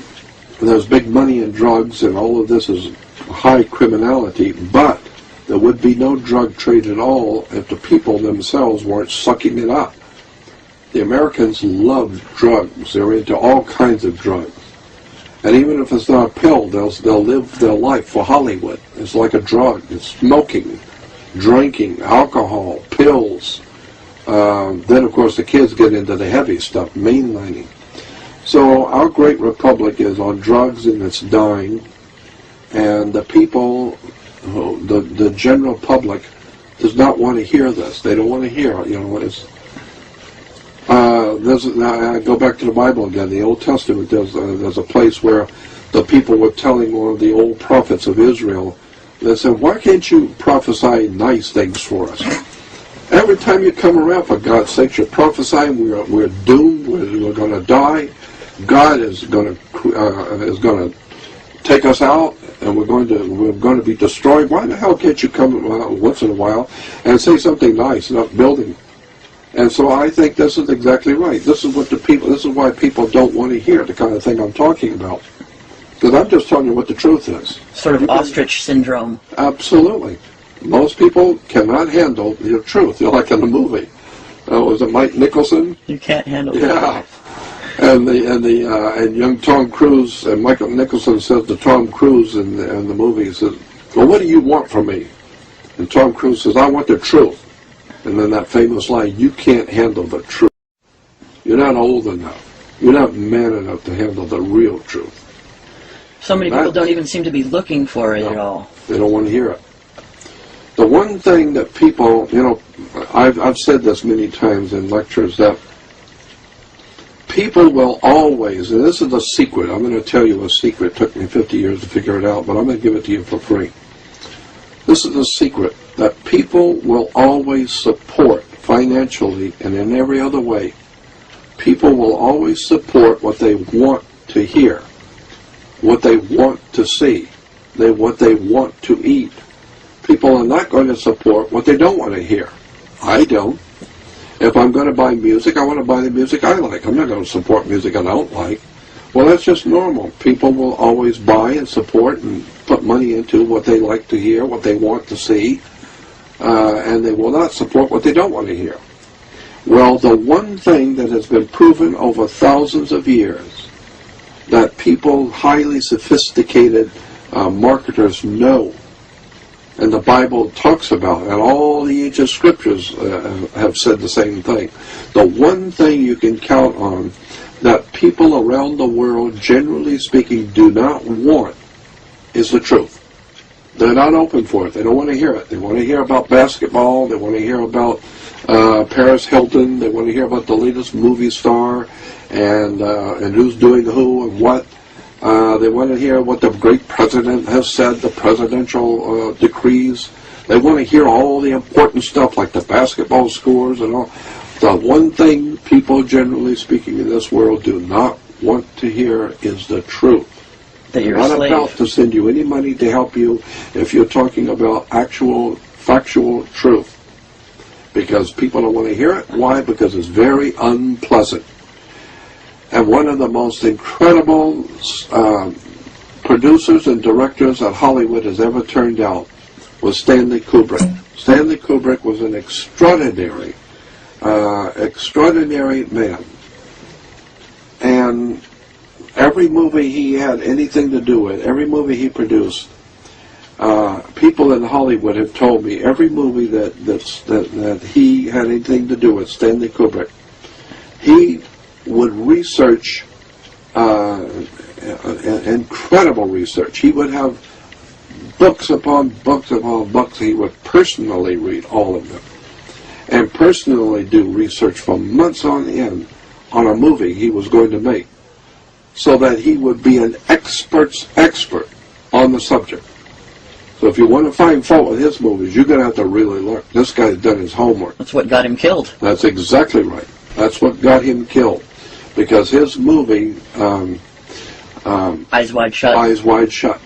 there's big money in drugs and all of this is high criminality, but there would be no drug trade at all if the people themselves weren't sucking it up. The Americans love drugs. They're into all kinds of drugs. And even if it's not a pill, they'll live their life for Hollywood. It's like a drug. It's smoking, drinking, alcohol, pills. Then, of course, the kids get into the heavy stuff, mainlining. So our great republic is on drugs and it's dying. And the people, the general public, does not want to hear this. They don't want to hear it. I go back to the Bible again, the Old Testament. There's a place where the people were telling one of the old prophets of Israel, they said, why can't you prophesy nice things for us? Every time you come around, for God's sake, you're prophesying we're doomed, we're going to die, God is going to take us out, and we're going to be destroyed. Why the hell can't you come once in a while and say something nice, not building? And so I think this is exactly right. This is why people don't want to hear the kind of thing I'm talking about. Because I'm just telling you what the truth is. Sort of ostrich syndrome. Absolutely. Most people cannot handle the truth. You're like in the movie. Was it Mike Nicholson? You can't handle it. Yeah. And young Tom Cruise, and Michael Nicholson says to Tom Cruise in the movie, he says, well, what do you want from me? And Tom Cruise says, I want the truth. And then that famous line, you can't handle the truth. You're not old enough. You're not man enough to handle the real truth. So many people don't even seem to be looking for it at all. They don't want to hear it. The one thing that people, I've said this many times in lectures, that people will always, and this is a secret, I'm going to tell you a secret, it took me 50 years to figure it out, but I'm going to give it to you for free. This is a secret, that people will always support financially and in every other way. People will always support what they want to hear, what they want to see, what they want to eat. People are not going to support what they don't want to hear. I don't. If I'm going to buy music, I want to buy the music I like. I'm not going to support music I don't like. Well, that's just normal. People will always buy and support and put money into what they like to hear, what they want to see, and they will not support what they don't want to hear. Well, the one thing that has been proven over thousands of years that people, highly sophisticated marketers know, and the Bible talks about, and all the ancient scriptures have said the same thing. The one thing you can count on that people around the world, generally speaking, do not want is the truth. They're not open for it. They don't want to hear it. They want to hear about basketball. They want to hear about Paris Hilton. They want to hear about the latest movie star and who's doing who and what. They want to hear what the great president has said, the presidential decrees. They want to hear all the important stuff like the basketball scores and all. The one thing people, generally speaking, in this world do not want to hear is the truth. That you're not a slave. about to send you any money to help you if you're talking about actual, factual truth. Because people don't want to hear it. Why? Because it's very unpleasant. And one of the most incredible producers and directors that Hollywood has ever turned out was Stanley Kubrick. Stanley Kubrick was an extraordinary man. And every movie he had anything to do with, every movie he produced, people in Hollywood have told me every movie that he had anything to do with, Stanley Kubrick, he would research, incredible research. He would have books upon books upon books. He would personally read all of them and personally do research for months on end on a movie he was going to make, so that he would be an expert on the subject. So if you want to find fault with his movies, you're going to have to really look. This guy's done his homework. That's what got him killed. That's exactly right. That's what got him killed. Because his movie, Eyes Wide Shut. Eyes Wide Shut.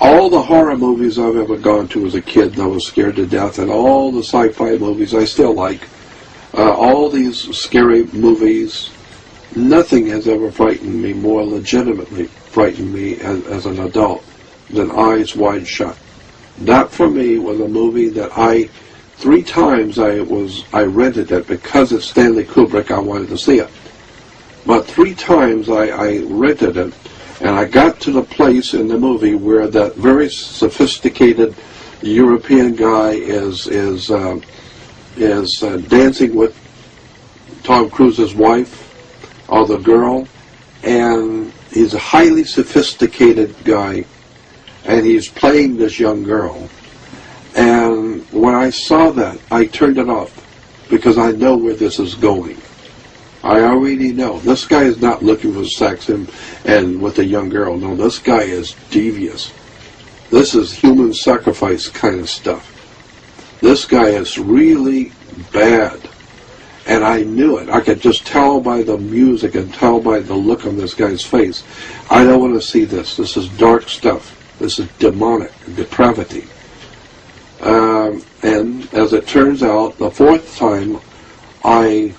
All the horror movies I've ever gone to as a kid, I was scared to death, and all the sci-fi movies I still like, all these scary movies, nothing has ever frightened me, more legitimately frightened me as an adult than Eyes Wide Shut. That for me was a movie that 3 times I rented it because it's Stanley Kubrick. I wanted to see it, but 3 times I rented it, and I got to the place in the movie where that very sophisticated European guy is dancing with Tom Cruise's wife or the girl, and he's a highly sophisticated guy, and he's playing this young girl. And when I saw that, I turned it off because I know where this is going. I already know. This guy is not looking for sex and with a young girl. No, this guy is devious. This is human sacrifice kind of stuff. This guy is really bad. And I knew it. I could just tell by the music and tell by the look on this guy's face. I don't want to see this. This is dark stuff. This is demonic depravity. And as it turns out, the 4th time I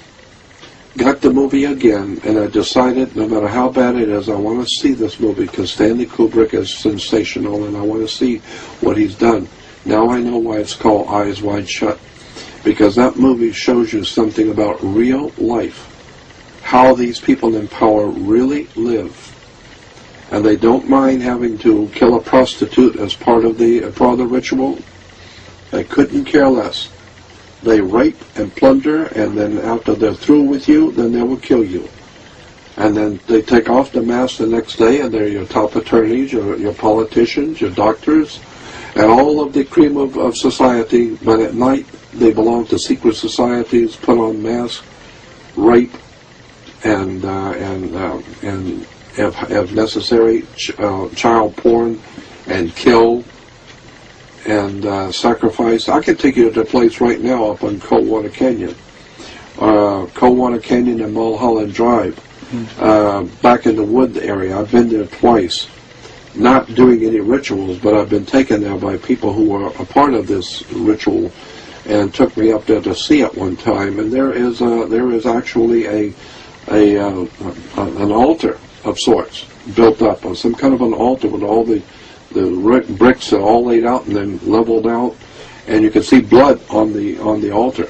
got the movie again, and I decided no matter how bad it is, I want to see this movie because Stanley Kubrick is sensational and I want to see what he's done. Now I know why it's called Eyes Wide Shut, because that movie shows you something about real life, how these people in power really live. And they don't mind having to kill a prostitute as part of the ritual. They couldn't care less. They rape and plunder, and then after they're through with you, then they will kill you. And then they take off the mask the next day, and they're your top attorneys, your politicians, your doctors, and all of the cream of society, but at night they belong to secret societies, put on masks, rape, and if necessary, child porn, and kill, and sacrifice. I can take you to a place right now up on Coldwater Canyon. Coldwater Canyon and Mulholland Drive, back in the wood area. I've been there twice, not doing any rituals, but I've been taken there by people who were a part of this ritual, and took me up there to see it one time. And there is actually an altar of sorts built up, on some kind of an altar with all the bricks are all laid out and then leveled out, and you can see blood on the altar.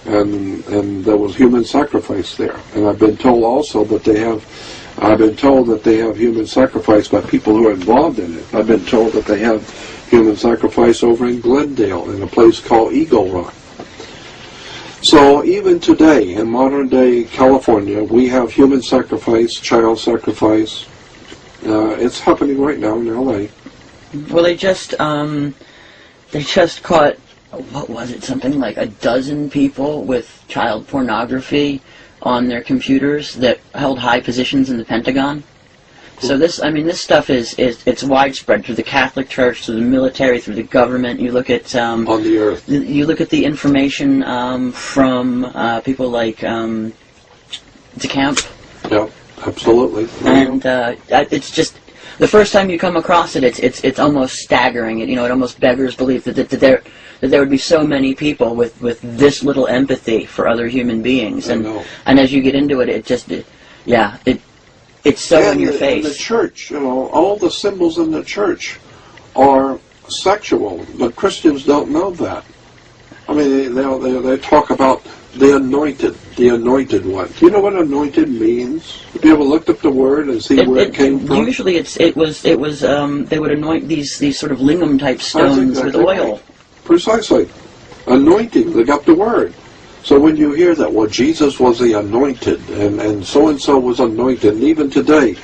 And there was human sacrifice there. And I've been told also that they have human sacrifice by people who are involved in it. I've been told that they have human sacrifice over in Glendale in a place called Eagle Rock. So even today, in modern day California, we have human sacrifice, child sacrifice. It's happening right now in LA. Well, they just caught, what was it, something like a dozen people with child pornography on their computers that held high positions in the Pentagon. So this stuff it's widespread through the Catholic Church, through the military, through the government. You look at on the earth. You look at the information from people like DeCamp. Yeah, absolutely. And it's just, the first time you come across it, it's almost staggering. It almost beggars belief that there would be so many people with this little empathy for other human beings. And as you get into it, it's so in your face. In the church, all the symbols in the church are sexual, but Christians don't know that. I mean, they talk about the anointed one. Do you know what anointed means? Have you ever looked up the word and see where it came from? Usually, it was they would anoint these sort of lingam type stones with oil. Right. Precisely, anointing. They got the word. So when you hear that, well, Jesus was the anointed, and so was anointed, and even today,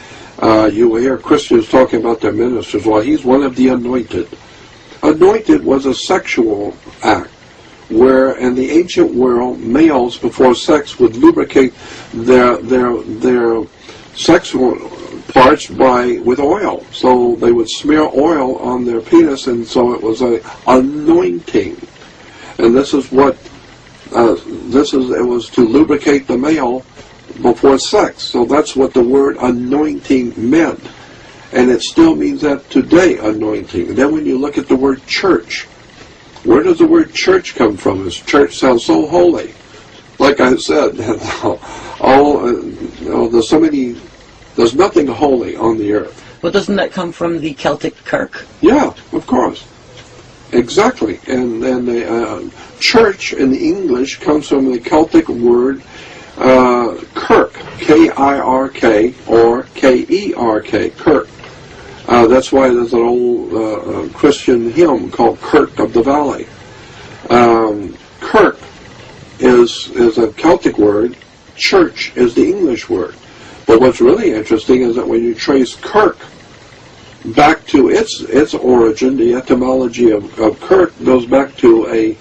you will hear Christians talking about their ministers, well, he's one of the anointed. Anointed was a sexual act, where in the ancient world, males before sex would lubricate their sexual parts with oil. So they would smear oil on their penis, and so it was an anointing. And this is what it was to lubricate the male before sex. So that's what the word anointing meant. And it still means that today, anointing. And then when you look at the word church, where does the word church come from? This church sounds so holy. Like I said, there's nothing holy on the earth. Well, doesn't that come from the Celtic Kirk? Yeah, of course. Exactly. And the church in the English comes from the Celtic word kirk, K-I-R-K, or K-E-R-K, kirk. That's why there's an old Christian hymn called Kirk of the Valley. Kirk is a Celtic word. Church is the English word. But what's really interesting is that when you trace Kirk back to its origin, the etymology of Kirk goes back to a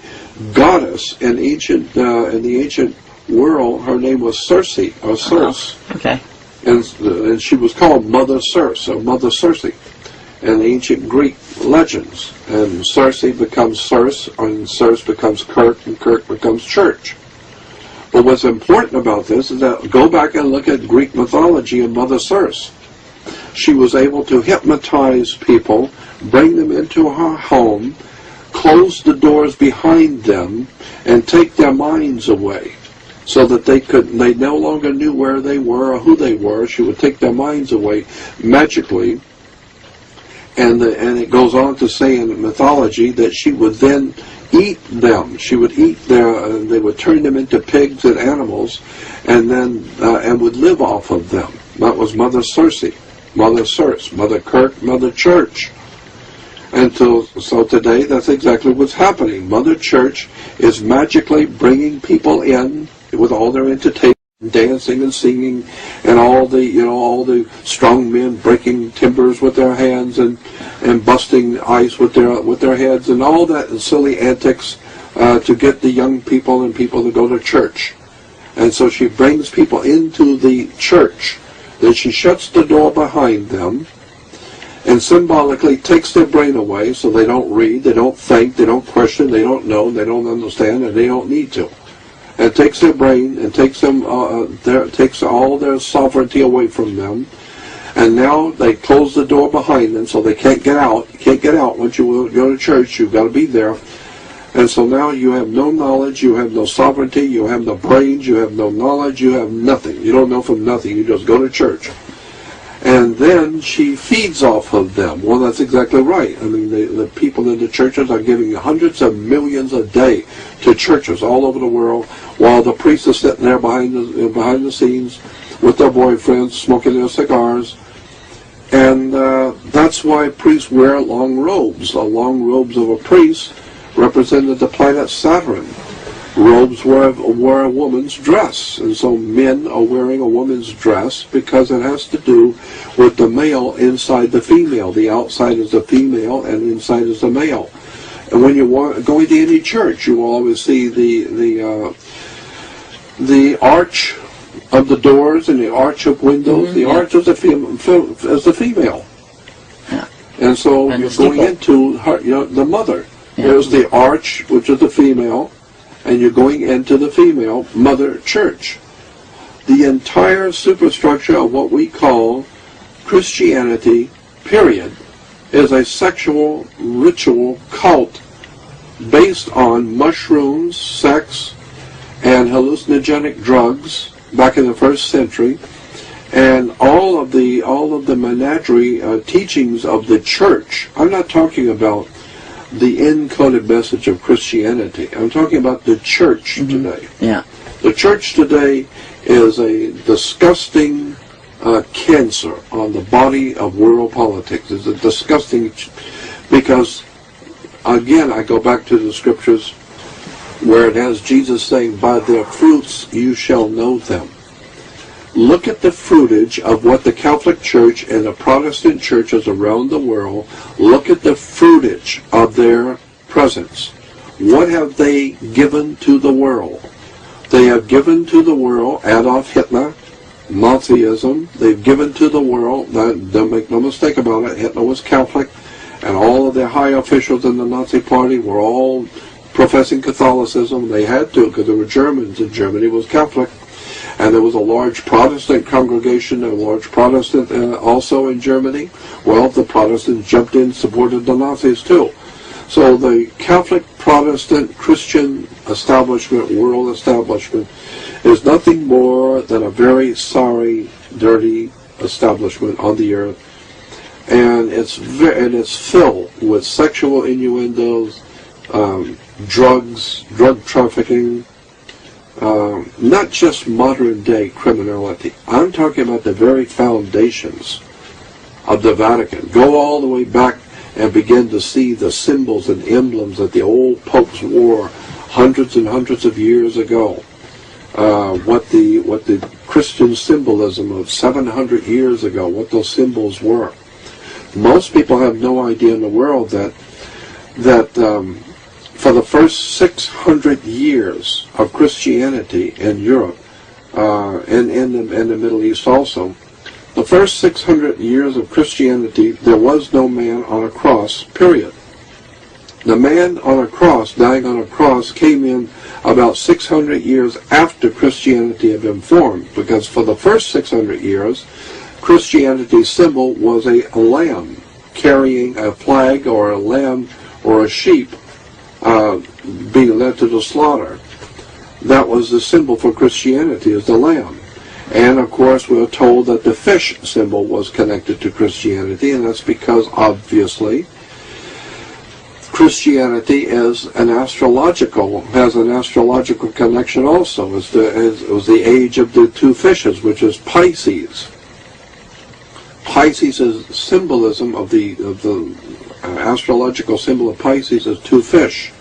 goddess in the ancient world. Her name was Circe, or Circe. Okay. And she was called Mother Circe, or Mother Circe, in the ancient Greek legends. And Circe becomes Circe, and Circe becomes Kirk, and Kirk becomes church. But what's important about this is that go back and look at Greek mythology and Mother Circe. She was able to hypnotize people, bring them into her home, close the doors behind them, and take their minds away, so that they no longer knew where they were or who they were. She would take their minds away magically, and it goes on to say in mythology that she would then eat them. She would eat they would turn them into pigs and animals, and then and would live off of them. That was Mother Circe, Mother Circe, Mother Kirk, Mother Church. And so today, that's exactly what's happening. Mother Church is magically bringing people in with all their entertainment dancing and singing, and all the strong men breaking timbers with their hands and busting ice with their heads, and all that silly antics to get the young people and people to go to church. And so she brings people into the church, then she shuts the door behind them and symbolically takes their brain away, so they don't read, they don't think, they don't question, they don't know, they don't understand, and they don't need to. And takes their brain and takes all their sovereignty away from them. And now they close the door behind them, so they can't get out. You can't get out once you go to church. You've got to be there. And so now you have no knowledge, you have no sovereignty, you have no brains, you have no knowledge, you have nothing. You don't know from nothing. You just go to church. And then she feeds off of them. Well, that's exactly right. I mean, the people in the churches are giving hundreds of millions a day to churches all over the world, while the priests are sitting there behind the scenes with their boyfriends, smoking their cigars. And that's why priests wear long robes. The long robes of a priest represented the planet Saturn. Robes were a woman's dress, and so men are wearing a woman's dress because it has to do with the male inside the female. The outside is the female, and inside is the male. And when you go into any church, you will always see the arch of the doors and the arch of windows. Mm-hmm. The arch is the female, yeah. And so you're going into her, the mother. Yeah. There's the arch, which is the female. And you're going into the female mother church. The entire superstructure of what we call Christianity, period, is a sexual ritual cult based on mushrooms, sex, and hallucinogenic drugs back in the 1st century, and all of the menagerie teachings of the church. I'm not talking about the encoded message of Christianity. I'm talking about the church today. Yeah. The church today is a disgusting cancer on the body of world politics. It's a disgusting, because, again, I go back to the scriptures where it has Jesus saying, by their fruits you shall know them. Look at the fruitage of what the Catholic Church and the Protestant churches around the world, look at the fruitage of their presence. What have they given to the world? They have given to the world Adolf Hitler, Nazism. They've given to the world, don't make no mistake about it, Hitler was Catholic, and all of their high officials in the Nazi Party were all professing Catholicism. They had to, because they were Germans, and Germany was Catholic. And there was a large Protestant congregation, a large Protestant also in Germany. Well, the Protestants jumped in, supported the Nazis too. So the Catholic, Protestant, Christian establishment, world establishment, is nothing more than a very sorry, dirty establishment on the earth. And it's filled with sexual innuendos, drugs, drug trafficking, not just modern day criminality. I'm talking about the very foundations of the Vatican. Go all the way back and begin to see the symbols and emblems that the old popes wore hundreds and hundreds of years ago. What the Christian symbolism of 700 years ago, what those symbols were. Most people have no idea in the world that for the first 600 years of Christianity in Europe, and in the Middle East also, the first 600 years of Christianity, there was no man on a cross, period. The man on a cross, dying on a cross, came in about 600 years after Christianity had been formed, because for the first 600 years, Christianity's symbol was a lamb carrying a flag, or a lamb or a sheep being led to the slaughter. That was the symbol for Christianity, is the lamb. And of course we're told that the fish symbol was connected to Christianity, and that's because obviously Christianity has an astrological connection also. It was the age of the two fishes, which is Pisces. Pisces is symbolism of the astrological symbol of Pisces is two fish.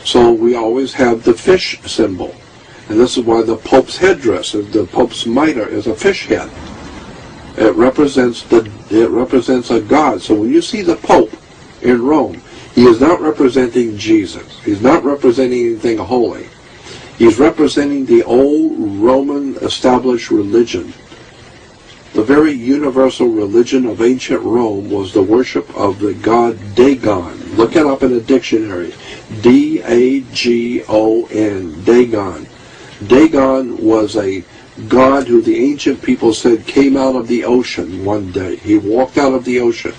So we always have the fish symbol. And this is why the Pope's headdress, the Pope's mitre, is a fish head. It represents a god. So when you see the Pope in Rome, he is not representing Jesus. He's not representing anything holy. He's representing the old Roman established religion. The very universal religion of ancient Rome was the worship of the god Dagon. Look it up in a dictionary. D-A-G-O-N, Dagon. Dagon was a god who the ancient people said came out of the ocean one day. He walked out of the ocean,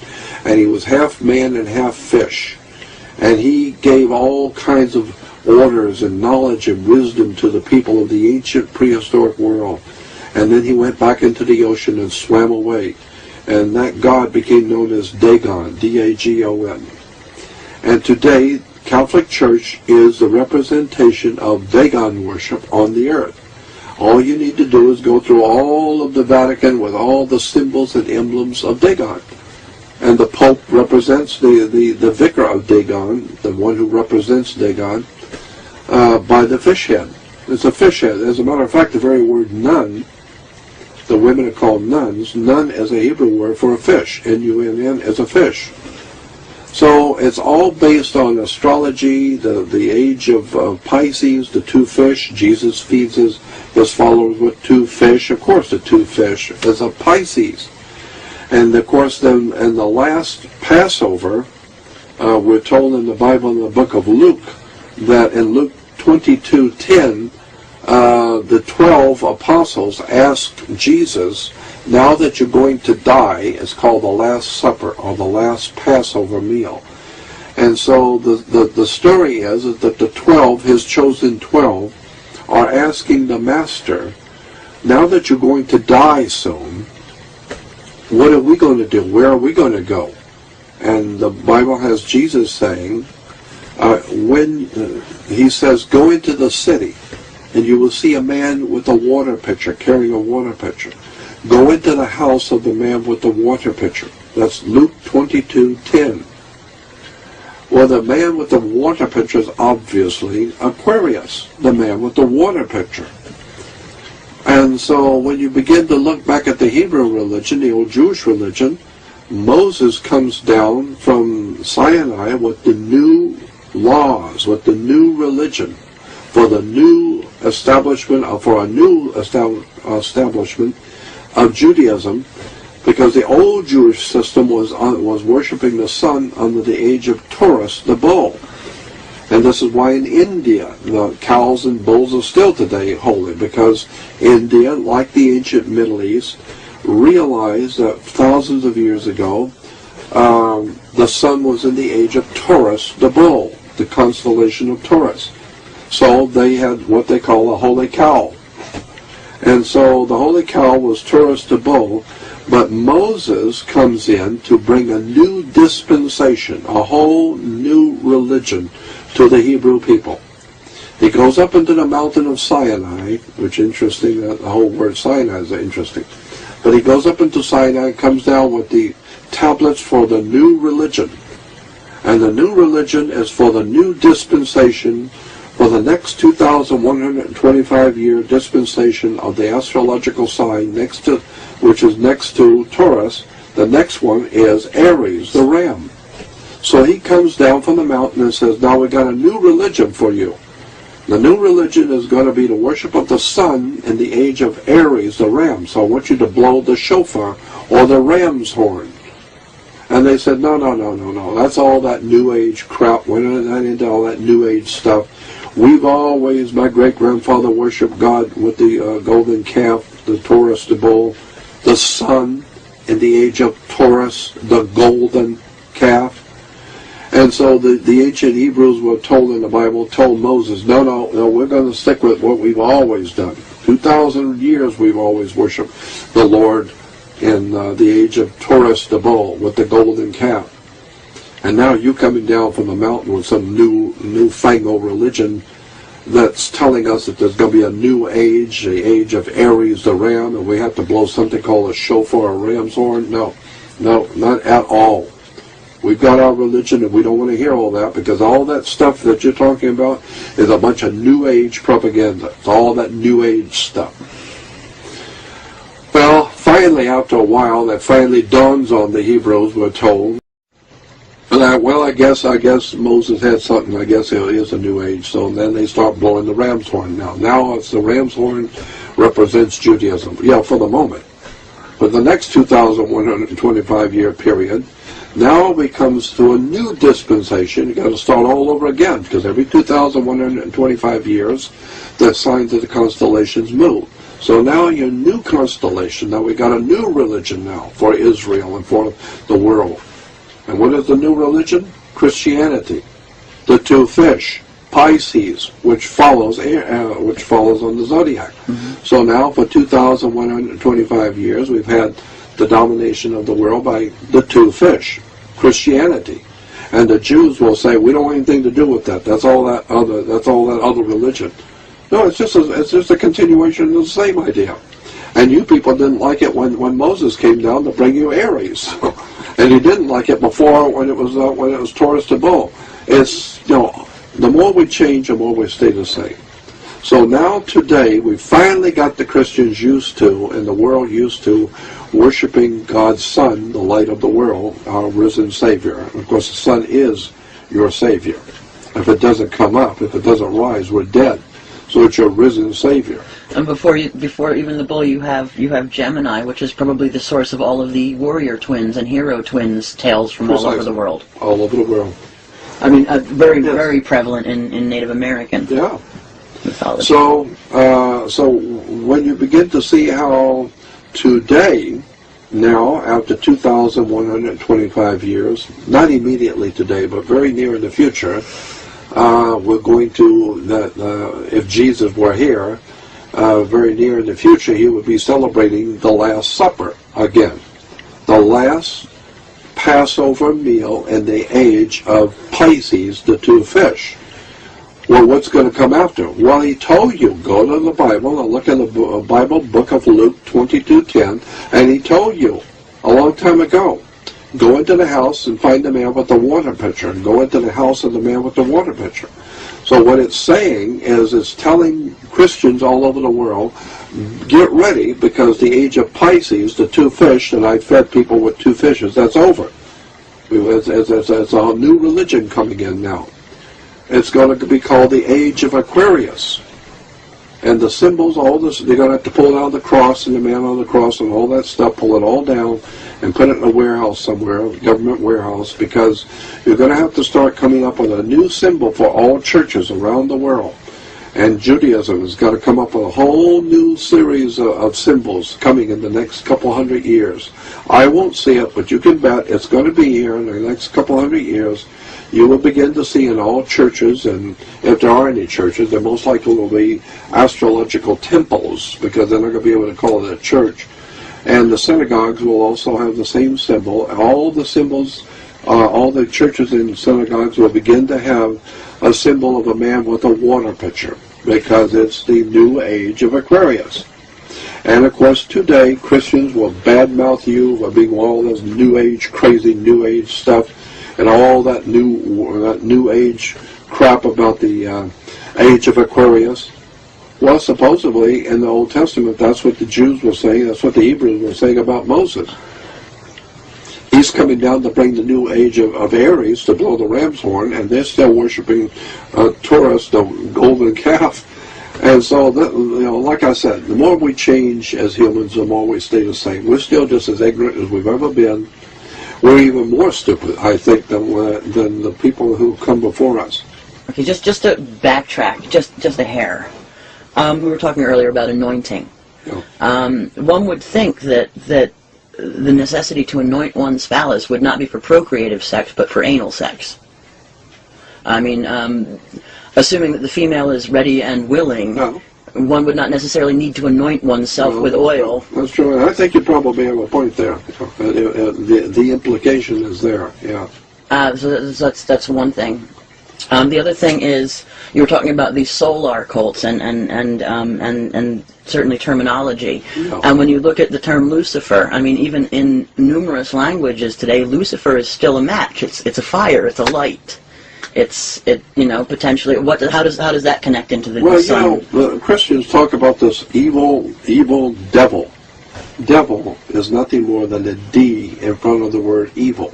and he was half man and half fish. And he gave all kinds of orders and knowledge and wisdom to the people of the ancient prehistoric world. And then he went back into the ocean and swam away. And that god became known as Dagon, D-A-G-O-N. And today, Catholic Church is the representation of Dagon worship on the earth. All you need to do is go through all of the Vatican with all the symbols and emblems of Dagon. And the Pope represents the vicar of Dagon, the one who represents Dagon, by the fish head. It's a fish head. As a matter of fact, the very word nun, the women are called nuns. Nun is a Hebrew word for a fish. N-U-N-N is a fish. So it's all based on astrology, the age of Pisces, the two fish. Jesus feeds his followers with two fish. Of course, the two fish is a Pisces. And of course, then in the last Passover, we're told in the Bible, in the book of Luke, that in Luke 22:10, the 12 apostles asked Jesus, now that you're going to die, it's called the Last Supper, or the last Passover meal. And so the story is that the 12, his chosen 12, are asking the Master, now that you're going to die soon, what are we going to do? Where are we going to go? And the Bible has Jesus saying, he says, go into the city, and you will see a man with a water pitcher, carrying a water pitcher. Go into the house of the man with the water pitcher. That's Luke 22:10. Well, the man with the water pitcher is obviously Aquarius, the man with the water pitcher. And so when you begin to look back at the Hebrew religion, the old Jewish religion, Moses comes down from Sinai with the new laws, with the new religion, for the new establishment, for a new establishment of Judaism, because the old Jewish system was worshiping the sun under the age of Taurus, the bull. And this is why in India, the cows and bulls are still today holy, because India, like the ancient Middle East, realized that thousands of years ago, the sun was in the age of Taurus, the bull, the constellation of Taurus. So they had what they call a holy cow. And so the holy cow was Taurus the bull, but Moses comes in to bring a new dispensation, a whole new religion to the Hebrew people. He goes up into the mountain of Sinai, which is interesting, the whole word Sinai is interesting. But he goes up into Sinai, comes down with the tablets for the new religion. And the new religion is for the new dispensation, for the next 2,125-year dispensation of the astrological sign, which is next to Taurus. The next one is Aries, the ram. So he comes down from the mountain and says, now we've got a new religion for you. The new religion is going to be the worship of the sun in the age of Aries, the ram. So I want you to blow the shofar, or the ram's horn. And they said, no, that's all that New Age crap. We're not into all that New Age stuff. We've always, my great-grandfather worshipped God with the golden calf, the Taurus, the bull, the sun in the age of Taurus, the golden calf. And so the ancient Hebrews were told in the Bible, told Moses, no, we're going to stick with what we've always done. 2,000 years we've always worshipped the Lord in the age of Taurus the bull with the golden calf. And now you coming down from the mountain with some newfangled religion that's telling us that there's going to be a new age, the age of Aries the ram, and we have to blow something called a shofar, a ram's horn. No, not at all. We've got our religion, and we don't want to hear all that, because all that stuff that you're talking about is a bunch of New Age propaganda. It's all that New Age stuff. Well, finally, after a while, that finally dawns on the Hebrews, we're told. Well, I guess Moses had something. I guess it is a New Age. So then they start blowing the ram's horn now. Now it's the ram's horn represents Judaism. Yeah, for the moment. But the next 2,125-year period now becomes to a new dispensation. You've got to start all over again, because every 2,125 years, the signs of the constellations move. So now your new constellation, now we got a new religion now for Israel and for the world. And what is the new religion? Christianity. The two fish, Pisces, which follows on the zodiac. So now for 2,125 years, we've had the domination of the world by the two fish, Christianity. And the Jews will say, we don't want anything to do with that. That's all that other religion. No, it's just a continuation of the same idea. And you people didn't like it when Moses came down to bring you Aries. And he didn't like it before when it was Taurus to Bull. It's, the more we change, the more we stay the same. So now today, we finally got the Christians used to, and the world used to, worshiping God's Son, the light of the world, our risen Savior. Of course, the Son is your Savior. If it doesn't come up, if it doesn't rise, we're dead. So it's your risen Savior. And before even the bull, you have Gemini, which is probably the source of all of the warrior twins and hero twins tales from all over the world. All over the world. I mean, very prevalent in Native American mythology. So when you begin to see how today, now after 2,125 years, not immediately today, but very near in the future, we're going to, if Jesus were here, very near in the future, he would be celebrating the Last Supper again. The last Passover meal in the age of Pisces, the two fish. Well, what's going to come after? Well, he told you, go to the Bible and look in the Bible book of Luke 22:10, and he told you a long time ago, go into the house and find the man with the water pitcher, and go into the house of the man with the water pitcher. So what it's saying is it's telling Christians all over the world, get ready, because the age of Pisces, the two fish, that I fed people with two fishes, that's over. It's a new religion coming in now. It's going to be called the age of Aquarius. And the symbols, all this, they're going to have to pull down the cross and the man on the cross and all that stuff, pull it all down and put it in a warehouse somewhere, a government warehouse, because you're going to have to start coming up with a new symbol for all churches around the world. And Judaism has got to come up with a whole new series of symbols coming in the next couple hundred years. I won't see it, but you can bet it's going to be here in the next couple hundred years. You will begin to see in all churches, and if there are any churches, there most likely will be astrological temples, because they're not going to be able to call it a church. And the synagogues will also have the same symbol. All the symbols, all the churches and synagogues will begin to have a symbol of a man with a water pitcher, because it's the new age of Aquarius. And of course today, Christians will badmouth you for being all this new age, crazy new age stuff, and all that new age crap about the age of Aquarius. Well, supposedly in the Old Testament, that's what the Jews were saying, that's what the Hebrews were saying about Moses. He's coming down to bring the new age of Aries, to blow the ram's horn, and they're still worshiping Taurus, the golden calf. And so, like I said, the more we change as humans, the more we stay the same. We're still just as ignorant as we've ever been. We're even more stupid, I think, than the people who come before us. Okay, just to backtrack, just a hair. We were talking earlier about anointing. Yeah. One would think that the necessity to anoint one's phallus would not be for procreative sex, but for anal sex. I mean, assuming that the female is ready and willing, one would not necessarily need to anoint oneself with oil. That's true. I think you probably have a point there. The implication is there, yeah. So that's one thing. The other thing is, you were talking about these solar cults and certainly terminology. Yeah. And when you look at the term Lucifer, I mean, even in numerous languages today, Lucifer is still a match. It's a fire. It's a light. potentially, how does that connect into the Well, sun? the Christians talk about this evil devil. Devil is nothing more than a D in front of the word evil.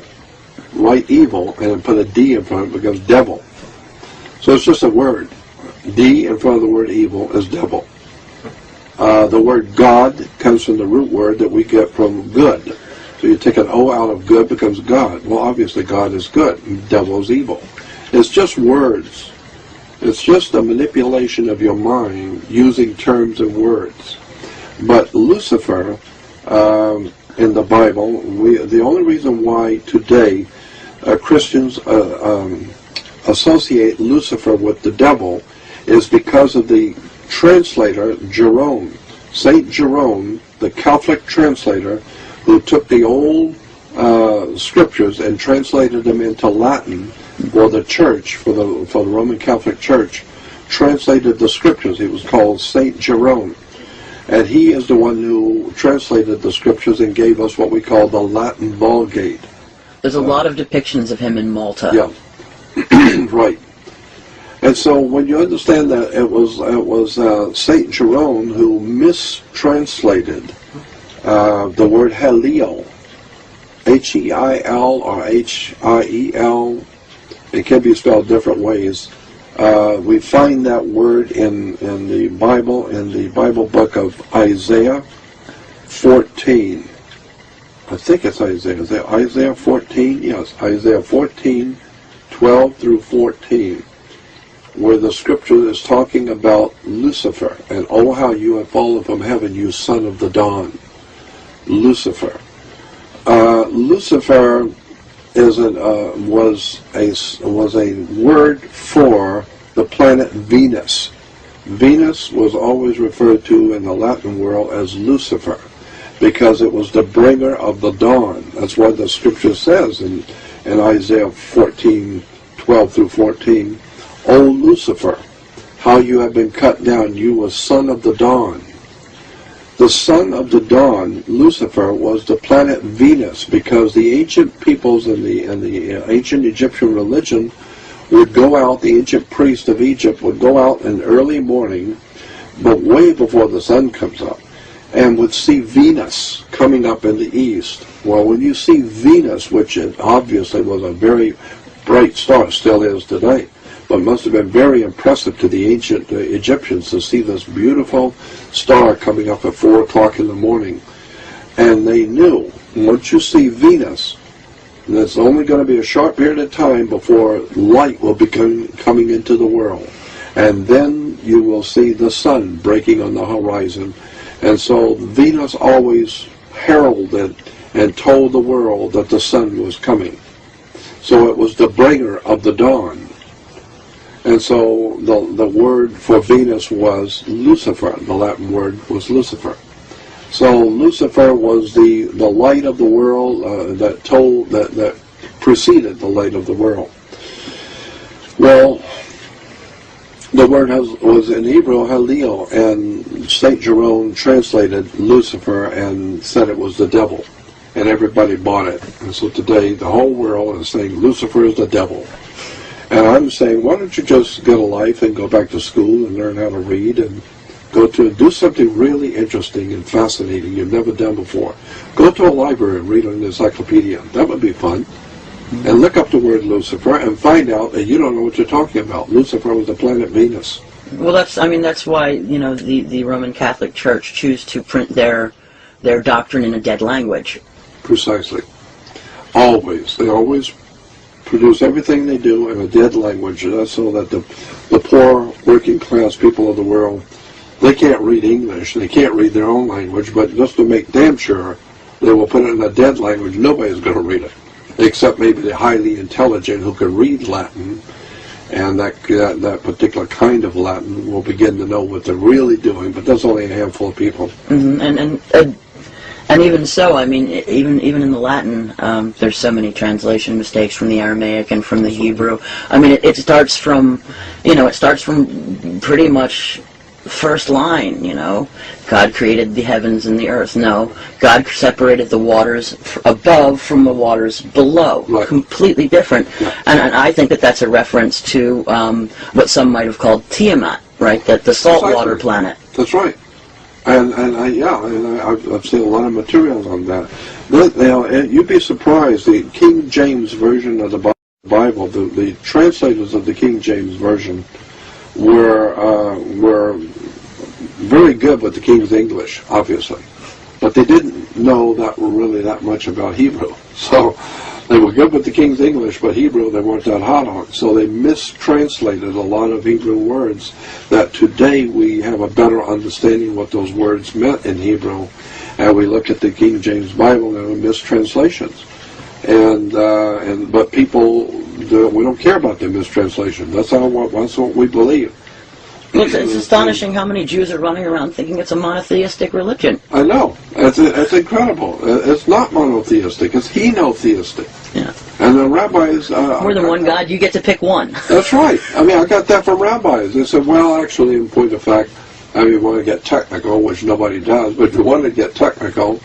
Write evil and then put a D in front of it becomes devil. So it's just a word. D in front of the word evil is devil. The word God comes from the root word that we get from good. So you take an O out of good, becomes God. Well, obviously God is good, and devil is evil. It's just words. It's just a manipulation of your mind using terms and words. But Lucifer, in the Bible, the only reason why today Christians associate Lucifer with the devil is because of the translator Jerome. Saint Jerome, the Catholic translator, who took the old scriptures and translated them into Latin for the church, for the Roman Catholic Church, translated the scriptures. He was called Saint Jerome. And he is the one who translated the scriptures and gave us what we call the Latin Vulgate. There's a lot of depictions of him in Malta. Yeah, right. And so when you understand that it was Saint Jerome who mistranslated the word Heliel, H-E-I-L or H-I-E-L, it can be spelled different ways. We find that word in the Bible book of Isaiah 14. I think it's Isaiah. Is that Isaiah 14? Yes, Isaiah 14, 12 through 14, where the scripture is talking about Lucifer, and oh, how you have fallen from heaven, you son of the dawn. Lucifer. Lucifer was a word for the planet Venus. Venus was always referred to in the Latin world as Lucifer, because it was the bringer of the dawn. That's what the scripture says in Isaiah 14, 12 through 14. O Lucifer, how you have been cut down, you was son of the dawn. The son of the dawn, Lucifer, was the planet Venus, because the ancient peoples in the ancient Egyptian religion would go out, the ancient priest of Egypt would go out in early morning, but way before the sun comes up, and would see Venus coming up in the east. Well, when you see Venus, which it obviously was a very bright star, still is today, but must have been very impressive to the ancient Egyptians to see this beautiful star coming up at 4 o'clock in the morning. And they knew, once you see Venus, there's only going to be a short period of time before light will be coming into the world. And then you will see the sun breaking on the horizon. And so Venus always heralded and told the world that the sun was coming. So it was the bringer of the dawn. And so the word for Venus was Lucifer. The Latin word was Lucifer. So Lucifer was the light of the world that preceded the light of the world. Well, the word was in Hebrew Heliel, and St. Jerome translated Lucifer and said it was the devil. And everybody bought it. And so today the whole world is saying Lucifer is the devil. And I'm saying, why don't you just get a life and go back to school and learn how to read and do something really interesting and fascinating you've never done before. Go to a library and read an encyclopedia. That would be fun. Mm-hmm. And look up the word Lucifer and find out that you don't know what you're talking about. Lucifer was the planet Venus. Well, that's why, the Roman Catholic Church choose to print their doctrine in a dead language. Precisely. Always. They always produce everything they do in a dead language, so that the poor working class people of the world, they can't read English, they can't read their own language, but just to make damn sure they will put it in a dead language, nobody's going to read it, except maybe the highly intelligent who can read Latin, and that particular kind of Latin will begin to know what they're really doing, but that's only a handful of people. Mm-hmm. And even so, even in the Latin, there's so many translation mistakes from the Aramaic and from the Hebrew. It starts from pretty much first line, you know, God created the heavens and the earth. No, God separated the waters above from the waters below. Right. Completely different. Yeah. And I think that that's a reference to what some might have called Tiamat, right? That the saltwater planet. That's right. I've seen a lot of material on that. You'd be surprised. The King James version of the Bible, the translators of the King James version were very good with the King's English, obviously, but they didn't know that much about Hebrew. So they were good with the King's English, but Hebrew they weren't that hot on. So they mistranslated a lot of Hebrew words that today we have a better understanding what those words meant in Hebrew, and we look at the King James Bible and we mistranslations. But people, we don't care about the mistranslation. That's what we believe. It's astonishing how many Jews are running around thinking it's a monotheistic religion. I know. It's incredible. It's not monotheistic. It's henotheistic. Yeah. And the rabbis... More than one God, you get to pick one. That's right. I mean, I got that from rabbis. They said, well, actually, in point of fact, I mean, you want to get technical, which nobody does, but if you want to get technical,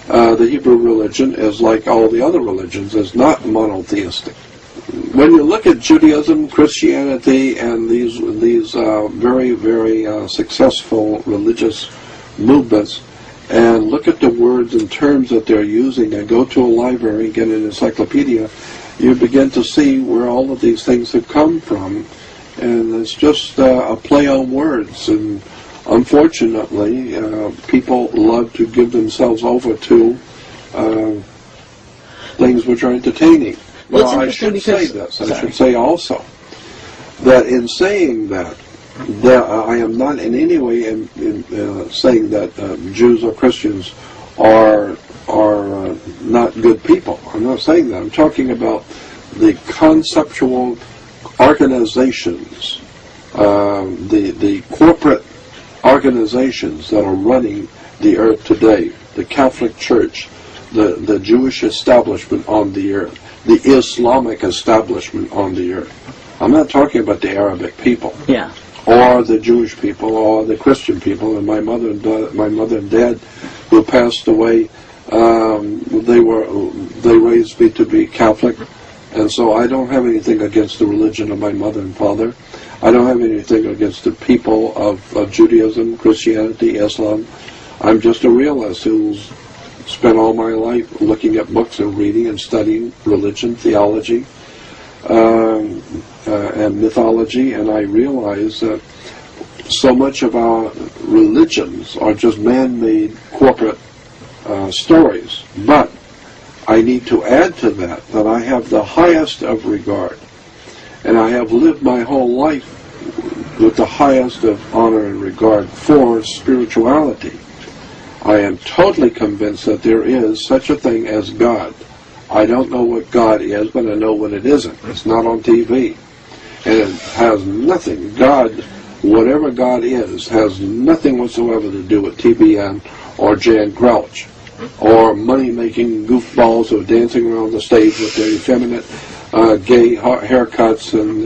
the Hebrew religion is like all the other religions, is not monotheistic. When you look at Judaism, Christianity, and these very, very successful religious movements, and look at the words and terms that they're using, and go to a library and get an encyclopedia, you begin to see where all of these things have come from, and it's just a play on words. And unfortunately, people love to give themselves over to things which are entertaining. Well, I should say this. I should say also that in saying that, I am not in any way saying that Jews or Christians are not good people. I'm not saying that. I'm talking about the conceptual organizations, the corporate organizations that are running the earth today, the Catholic Church, the Jewish establishment on the earth, the Islamic establishment on the earth. I'm not talking about the Arabic people, or the Jewish people, or the Christian people. And my mother and dad, who passed away, they raised me to be Catholic, and so I don't have anything against the religion of my mother and father. I don't have anything against the people of Judaism, Christianity, Islam. I'm just a realist who's spent all my life looking at books and reading and studying religion, theology, and mythology, and I realize that so much of our religions are just man-made corporate stories. But I need to add to that I have the highest of regard, and I have lived my whole life with the highest of honor and regard for spirituality. I am totally convinced that there is such a thing as God. I don't know what God is, but I know what it isn't. It's not on TV. And it has nothing. God, whatever God is, has nothing whatsoever to do with TBN or Jan Grouch or money-making goofballs who are dancing around the stage with their effeminate gay haircuts and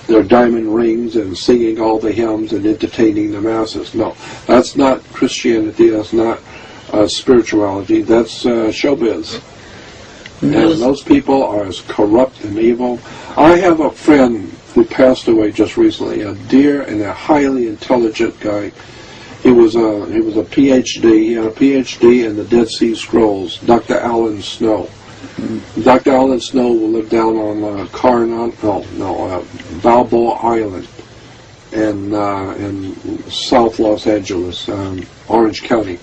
their diamond rings and singing all the hymns and entertaining the masses. No, that's not Christianity. That's not spirituality. That's showbiz. And those people are as corrupt and evil. I have a friend who passed away just recently, a dear and a highly intelligent guy. He was a PhD. He had a PhD in the Dead Sea Scrolls. Dr. Alan Snow. Dr. Alan Snow lived down on Balboa Island in South Los Angeles, Orange County.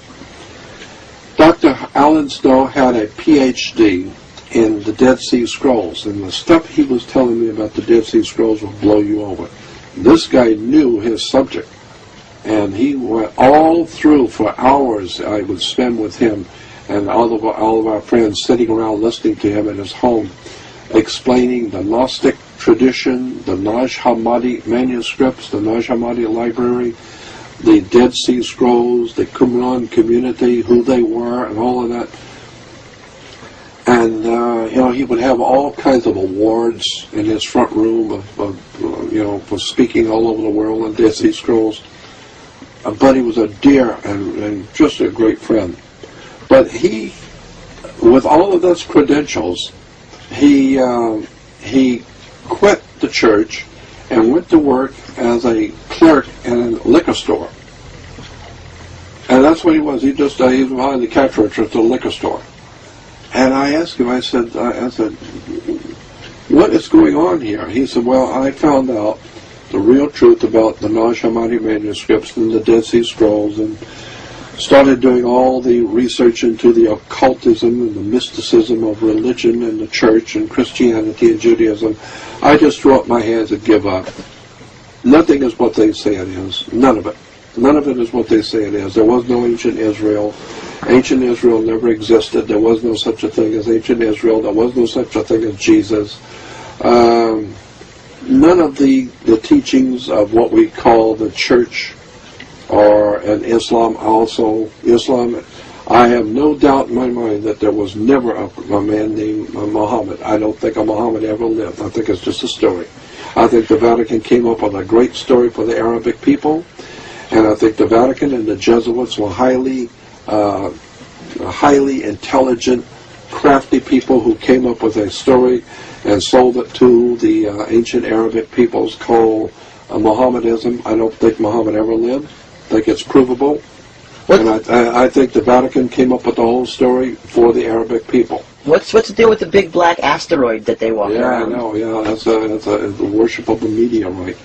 Dr. Alan Snow had a PhD in the Dead Sea Scrolls, and the stuff he was telling me about the Dead Sea Scrolls will blow you over. This guy knew his subject, and he went all through for hours. I would spend with him and all of our friends sitting around listening to him in his home, explaining the Gnostic tradition, the Nag Hammadi manuscripts, the Nag Hammadi library, the Dead Sea Scrolls, the Qumran community, who they were, and all of that. And he would have all kinds of awards in his front room for speaking all over the world on Dead Sea Scrolls. but he was a dear and just a great friend. But he, with all of those credentials, he quit the church and went to work as a clerk in a liquor store. And that's what he was. He was behind the cash register at the liquor store. And I asked him, I said, what is going on here? He said, well, I found out the real truth about the Nag Hammadi manuscripts and the Dead Sea Scrolls, and started doing all the research into the occultism and the mysticism of religion and the church and Christianity and Judaism. I just throw up my hands and give up. Nothing is what they say it is. None of it. None of it is what they say it is. There was no ancient Israel. Ancient Israel never existed. There was no such a thing as ancient Israel. There was no such a thing as Jesus. None of the teachings of what we call the church or in Islam also. Islam, I have no doubt in my mind that there was never a man named Muhammad. I don't think a Muhammad ever lived. I think it's just a story. I think the Vatican came up with a great story for the Arabic people, and I think the Vatican and the Jesuits were highly intelligent, crafty people who came up with a story and sold it to the ancient Arabic peoples called Mohammedanism. I don't think Muhammad ever lived. I think it's provable. And I think the Vatican came up with the whole story for the Arabic people. What's the deal with the big black asteroid that they walk around? Yeah, I know. Yeah, that's the worship of the meteorite.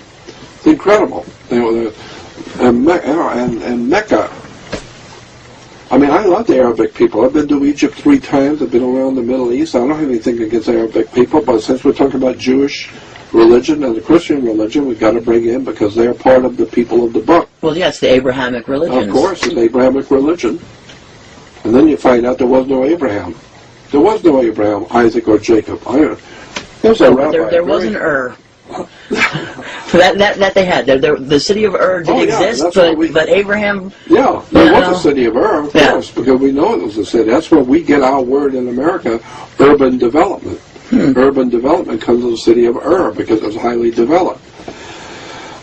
It's incredible. And Mecca. I mean, I love the Arabic people. I've been to Egypt 3 times. I've been around the Middle East. I don't have anything against Arabic people, but since we're talking about Jewish religion and the Christian religion, we've got to bring in, because they're part of the people of the book. Well, yeah, it's the Abrahamic religion. Of course, it's the Abrahamic religion. And then you find out there was no Abraham. There was no Abraham, Isaac, or Jacob. There's a rabbi. There was an Ur. that they had. The city of Ur did exist, but Abraham... Yeah, there was a city of Ur, of course, because we know it was a city. That's where we get our word in America, urban development. Urban development comes from the city of Ur, because it was highly developed.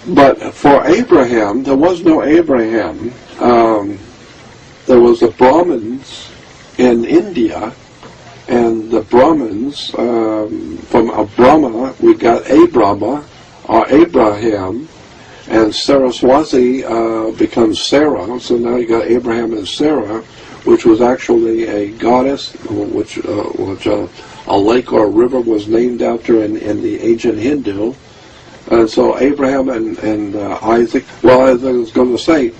But for Abraham, there was no Abraham. There was the Brahmins in India, and the Brahmins, from a Brahma, we got Abrahma, or Abraham, and Saraswati becomes Sarah, so now you got Abraham and Sarah, which was actually a goddess, which a lake or a river was named after in the ancient Hindu. And so Abraham and Isaac, well, as I was going to say,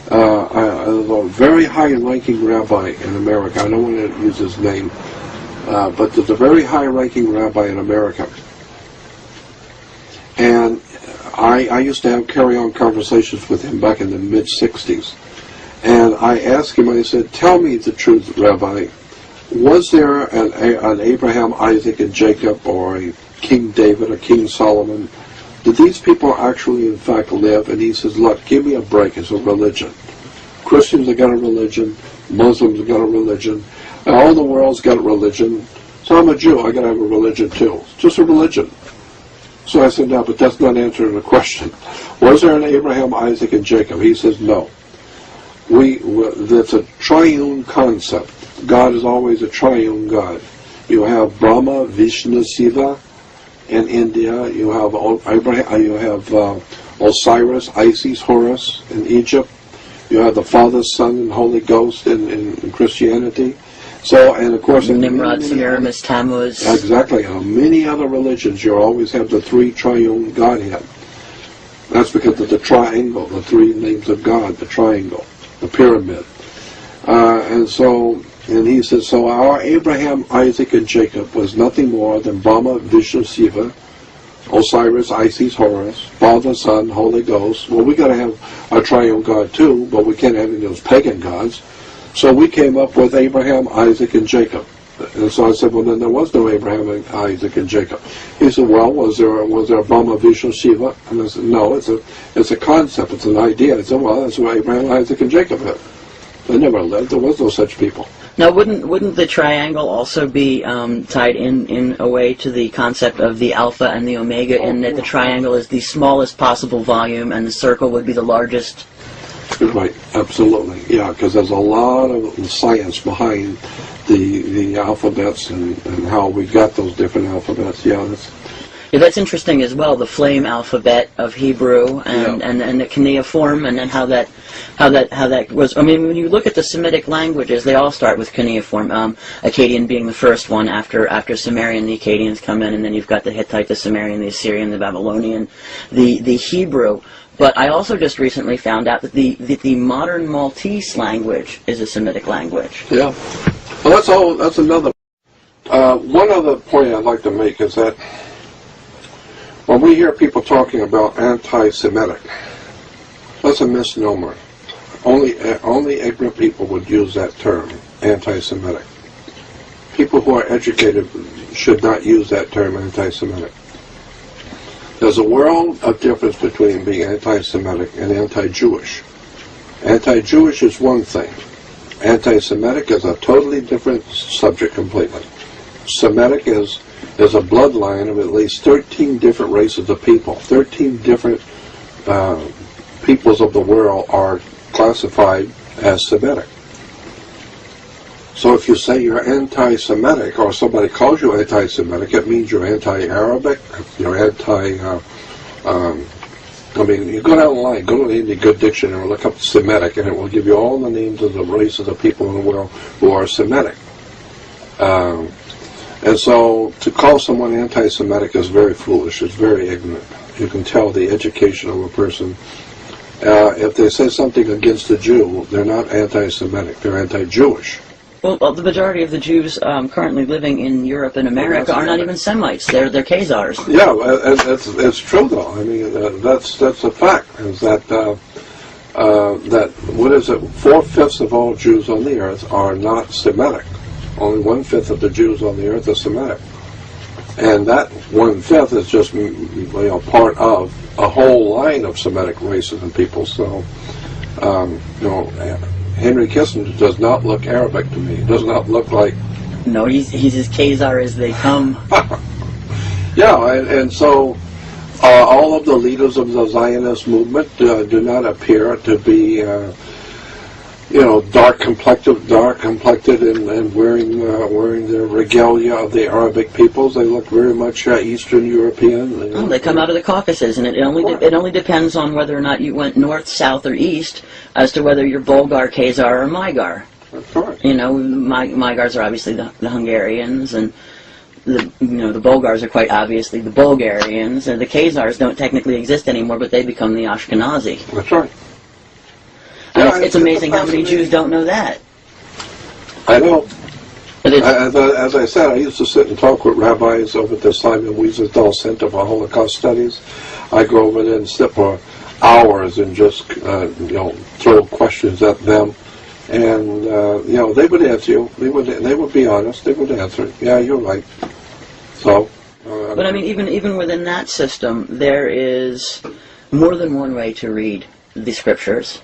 a very high-ranking rabbi in America. I don't want to use his name, but there's a very high-ranking rabbi in America. And I used to have carry-on conversations with him back in the mid-'60s. And I asked him, I said, tell me the truth, Rabbi. Was there an Abraham, Isaac, and Jacob, or a King David, or King Solomon? Did these people actually, in fact, live? And he says, look, give me a break. It's a religion. Christians have got a religion. Muslims have got a religion. All the world's got a religion. So I'm a Jew. I got to have a religion, too. It's just a religion. So I said, no, but that's not answering the question. Was there an Abraham, Isaac, and Jacob? He says, no. That's a triune concept. God is always a triune God. You have Brahma, Vishnu, Shiva in India. You have Abraham. You have Osiris, Isis, Horus in Egypt. You have the Father, Son, and Holy Ghost in Christianity. So, and of course, Nimrod, Semiramis, Tammuz. Exactly. In many other religions, you always have the 3 triune Godhead. That's because of the triangle, the 3 names of God, the triangle, the pyramid. And he says, so our Abraham, Isaac, and Jacob was nothing more than Brahma, Vishnu, Shiva, Osiris, Isis, Horus, Father, Son, Holy Ghost. Well, we got to have a triune God too, but we can't have any of those pagan gods. So we came up with Abraham, Isaac, and Jacob. And so I said, well, then there was no Abraham, Isaac, and Jacob. He said, well, was there Brahma, Vishnu, Shiva? And I said, no, it's a concept, it's an idea. I said, well, that's what Abraham, Isaac, and Jacob had. They never lived. There was no such people. Now, wouldn't the triangle also be tied in a way to the concept of the alpha and the omega, in that the triangle is the smallest possible volume and the circle would be the largest Right, absolutely. Yeah, because there's a lot of science behind the alphabets and how we got those different alphabets. Yeah, that's interesting as well. The flame alphabet of Hebrew and the cuneiform, and then how that was. I mean, when you look at the Semitic languages, they all start with cuneiform. Akkadian being the first one. After Sumerian, the Akkadians come in, and then you've got the Hittite, the Sumerian, the Assyrian, the Babylonian, the Hebrew. But I also just recently found out that the modern Maltese language is a Semitic language. Yeah. Well, that's another. One other point I'd like to make is that when we hear people talking about anti-Semitic, that's a misnomer. Only ignorant people would use that term, anti-Semitic. People who are educated should not use that term, anti-Semitic. There's a world of difference between being anti-Semitic and anti-Jewish. Anti-Jewish is one thing. Anti-Semitic is a totally different subject completely. Semitic is a bloodline of at least 13 different races of people. 13 different peoples of the world are classified as Semitic. So if you say you're anti-Semitic, or somebody calls you anti-Semitic, it means you're anti-Arabic, you're I mean, you go down the line, go to any good dictionary and look up Semitic, and it will give you all the names of the races of people in the world who are Semitic. And so to call someone anti-Semitic is very foolish, it's very ignorant. You can tell the education of a person. If they say something against a Jew, they're not anti-Semitic, they're anti-Jewish. Well, the majority of the Jews currently living in Europe and America are not even Semites. They're Khazars. Yeah, it's true though. I mean, that's a fact. Is that that what is it? 4/5 of all Jews on the earth are not Semitic. Only 1/5 of the Jews on the earth are Semitic, and that 1/5 is just part of a whole line of Semitic races and people. So Henry Kissinger does not look Arabic to me. He does not look like... No, he's as Khazar as they come. Yeah, and so all of the leaders of the Zionist movement do not appear to be, dark complected and wearing the regalia of the Arabic peoples. They look very much Eastern European. They come out of the Caucasus, and it only depends on whether or not you went north, south, or east as to whether you're Bulgar, Khazar, or Magyar. That's right. Magyars are obviously the Hungarians, and the Bulgars are quite obviously the Bulgarians, and the Khazars don't technically exist anymore, but they become the Ashkenazi. That's right. And it's amazing how many Jews don't know that. I know. As I said, I used to sit and talk with rabbis over at the Simon Wiesenthal Center for Holocaust Studies. I go over there and sit for hours and just throw questions at them, and they would answer you. They would be honest. They would answer. Yeah, you're right. So. But I mean, even within that system, there is more than one way to read the scriptures.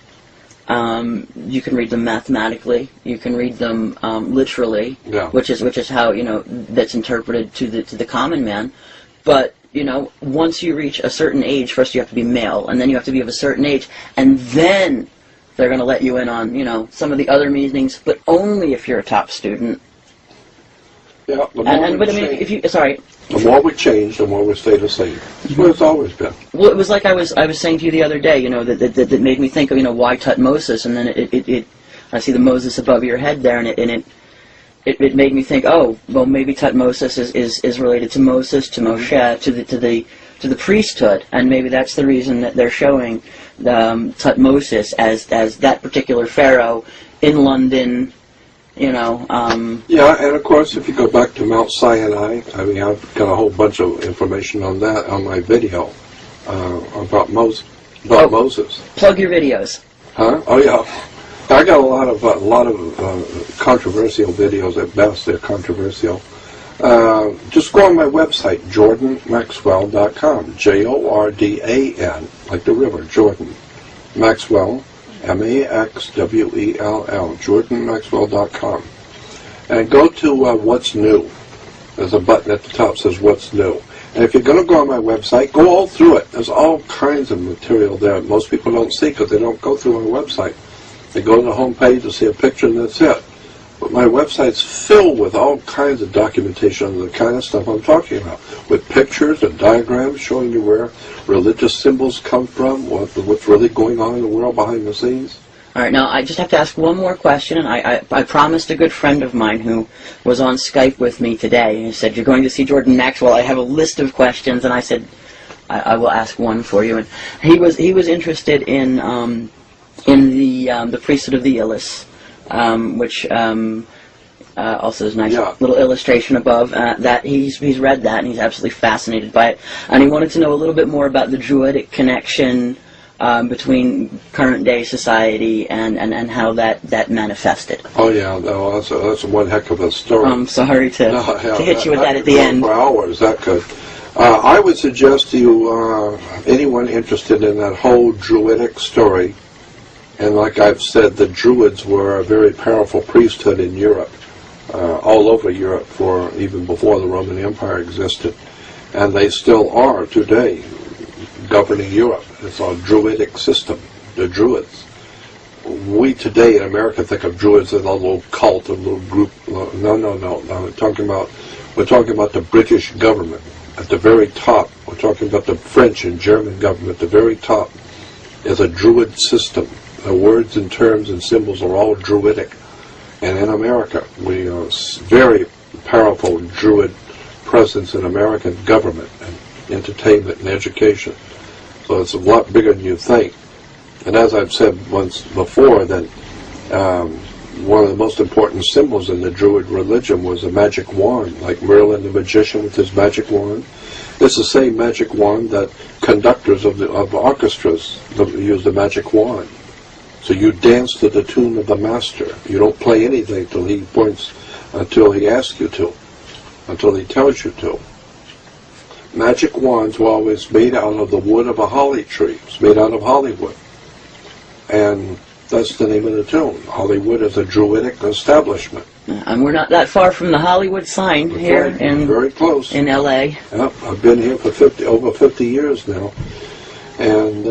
You can read them mathematically. You can read them literally, which is how that's interpreted to the common man. But once you reach a certain age, first you have to be male, and then you have to be of a certain age, and then they're going to let you in on some of the other meanings, but only if you're a top student. Yeah, the more we change, the more we stay the same. That's what it's always been. Well, it was like I was saying to you the other day, that made me think of, why Tutmosis, and then I see the Moses above your head there, and it made me think, oh, well, maybe Tutmosis is related to Moses, to Moshe, to the priesthood, and maybe that's the reason that they're showing Tutmosis as that particular pharaoh in London. Yeah, and of course, if you go back to Mount Sinai, I mean, I've got a whole bunch of information on that on my video about Moses. Plug your videos. Huh? Oh yeah, I got a lot of controversial videos. At best, they're controversial. Just go on my website, jordanmaxwell.com. JORDAN, like the river, Jordan Maxwell. MAXWELL, jordanmaxwell.com, and go to What's New. There's a button at the top that says What's New, And if you're going to go on my website, go all through it. There's all kinds of material there. Most people don't see because they don't go through my website. They go to the home page to see a picture and that's it. But my website's filled with all kinds of documentation of the kind of stuff I'm talking about, with pictures and diagrams showing you where religious symbols come from, what's really going on in the world behind the scenes. All right, now I just have to ask one more question, and I promised a good friend of mine who was on Skype with me today. He said, "You're going to see Jordan Maxwell. I have a list of questions," and I said, "I will ask one for you." And he was interested in the priesthood of the Illis, which also is a nice little illustration above. That he's read that and he's absolutely fascinated by it, and he wanted to know a little bit more about the Druidic connection between current day society and how that manifested. Oh yeah, no, that's one heck of a story. I'm sorry to hit you with that at the end. For hours, that could. I would suggest to you, anyone interested in that whole Druidic story, and like I've said, the Druids were a very powerful priesthood in Europe, all over Europe, even before the Roman Empire existed, and they still are today, governing Europe. It's a Druidic system, the Druids. We today in America think of Druids as a little cult, a little group. No. We're talking about the British government at the very top. We're talking about the French and German government at the very top. Is a Druid system. The words and terms and symbols are all Druidic. And in America, we are very powerful Druid presence in American government and entertainment and education. So it's a lot bigger than you think. And as I've said once before, that one of the most important symbols in the Druid religion was a magic wand, like Merlin the magician with his magic wand. It's the same magic wand that conductors of orchestras use, the magic wand. So you dance to the tune of the master. You don't play anything until he asks you to, until he tells you to. Magic wands were always made out of the wood of a holly tree. It's made out of Hollywood. And that's the name of the tune. Hollywood is a Druidic establishment. And we're not that far from the Hollywood sign here very close in L.A. Yep, I've been here for over 50 years now. And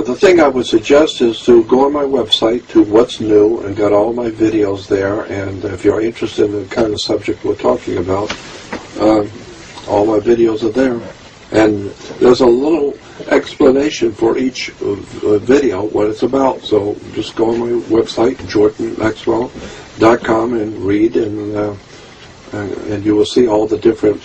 the thing I would suggest is to go on my website to What's New and got all my videos there. And if you're interested in the kind of subject we're talking about, all my videos are there. And there's a little explanation for each video, what it's about. So just go on my website, jordanmaxwell.com, and read, and you will see all the different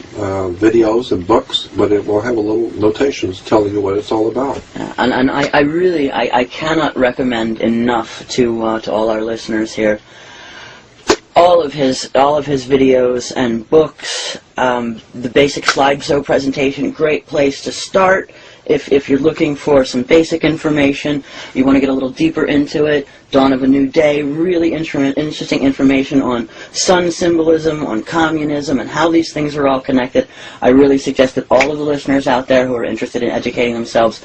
videos and books, but it will have a little notations telling you what it's all about. And I really cannot recommend enough to all our listeners here all of his videos and books. The basic slideshow presentation, great place to start if you're looking for some basic information. You want to get a little deeper into it. Dawn of a New Day, really interesting information on sun symbolism, on communism, and how these things are all connected. I really suggest that all of the listeners out there who are interested in educating themselves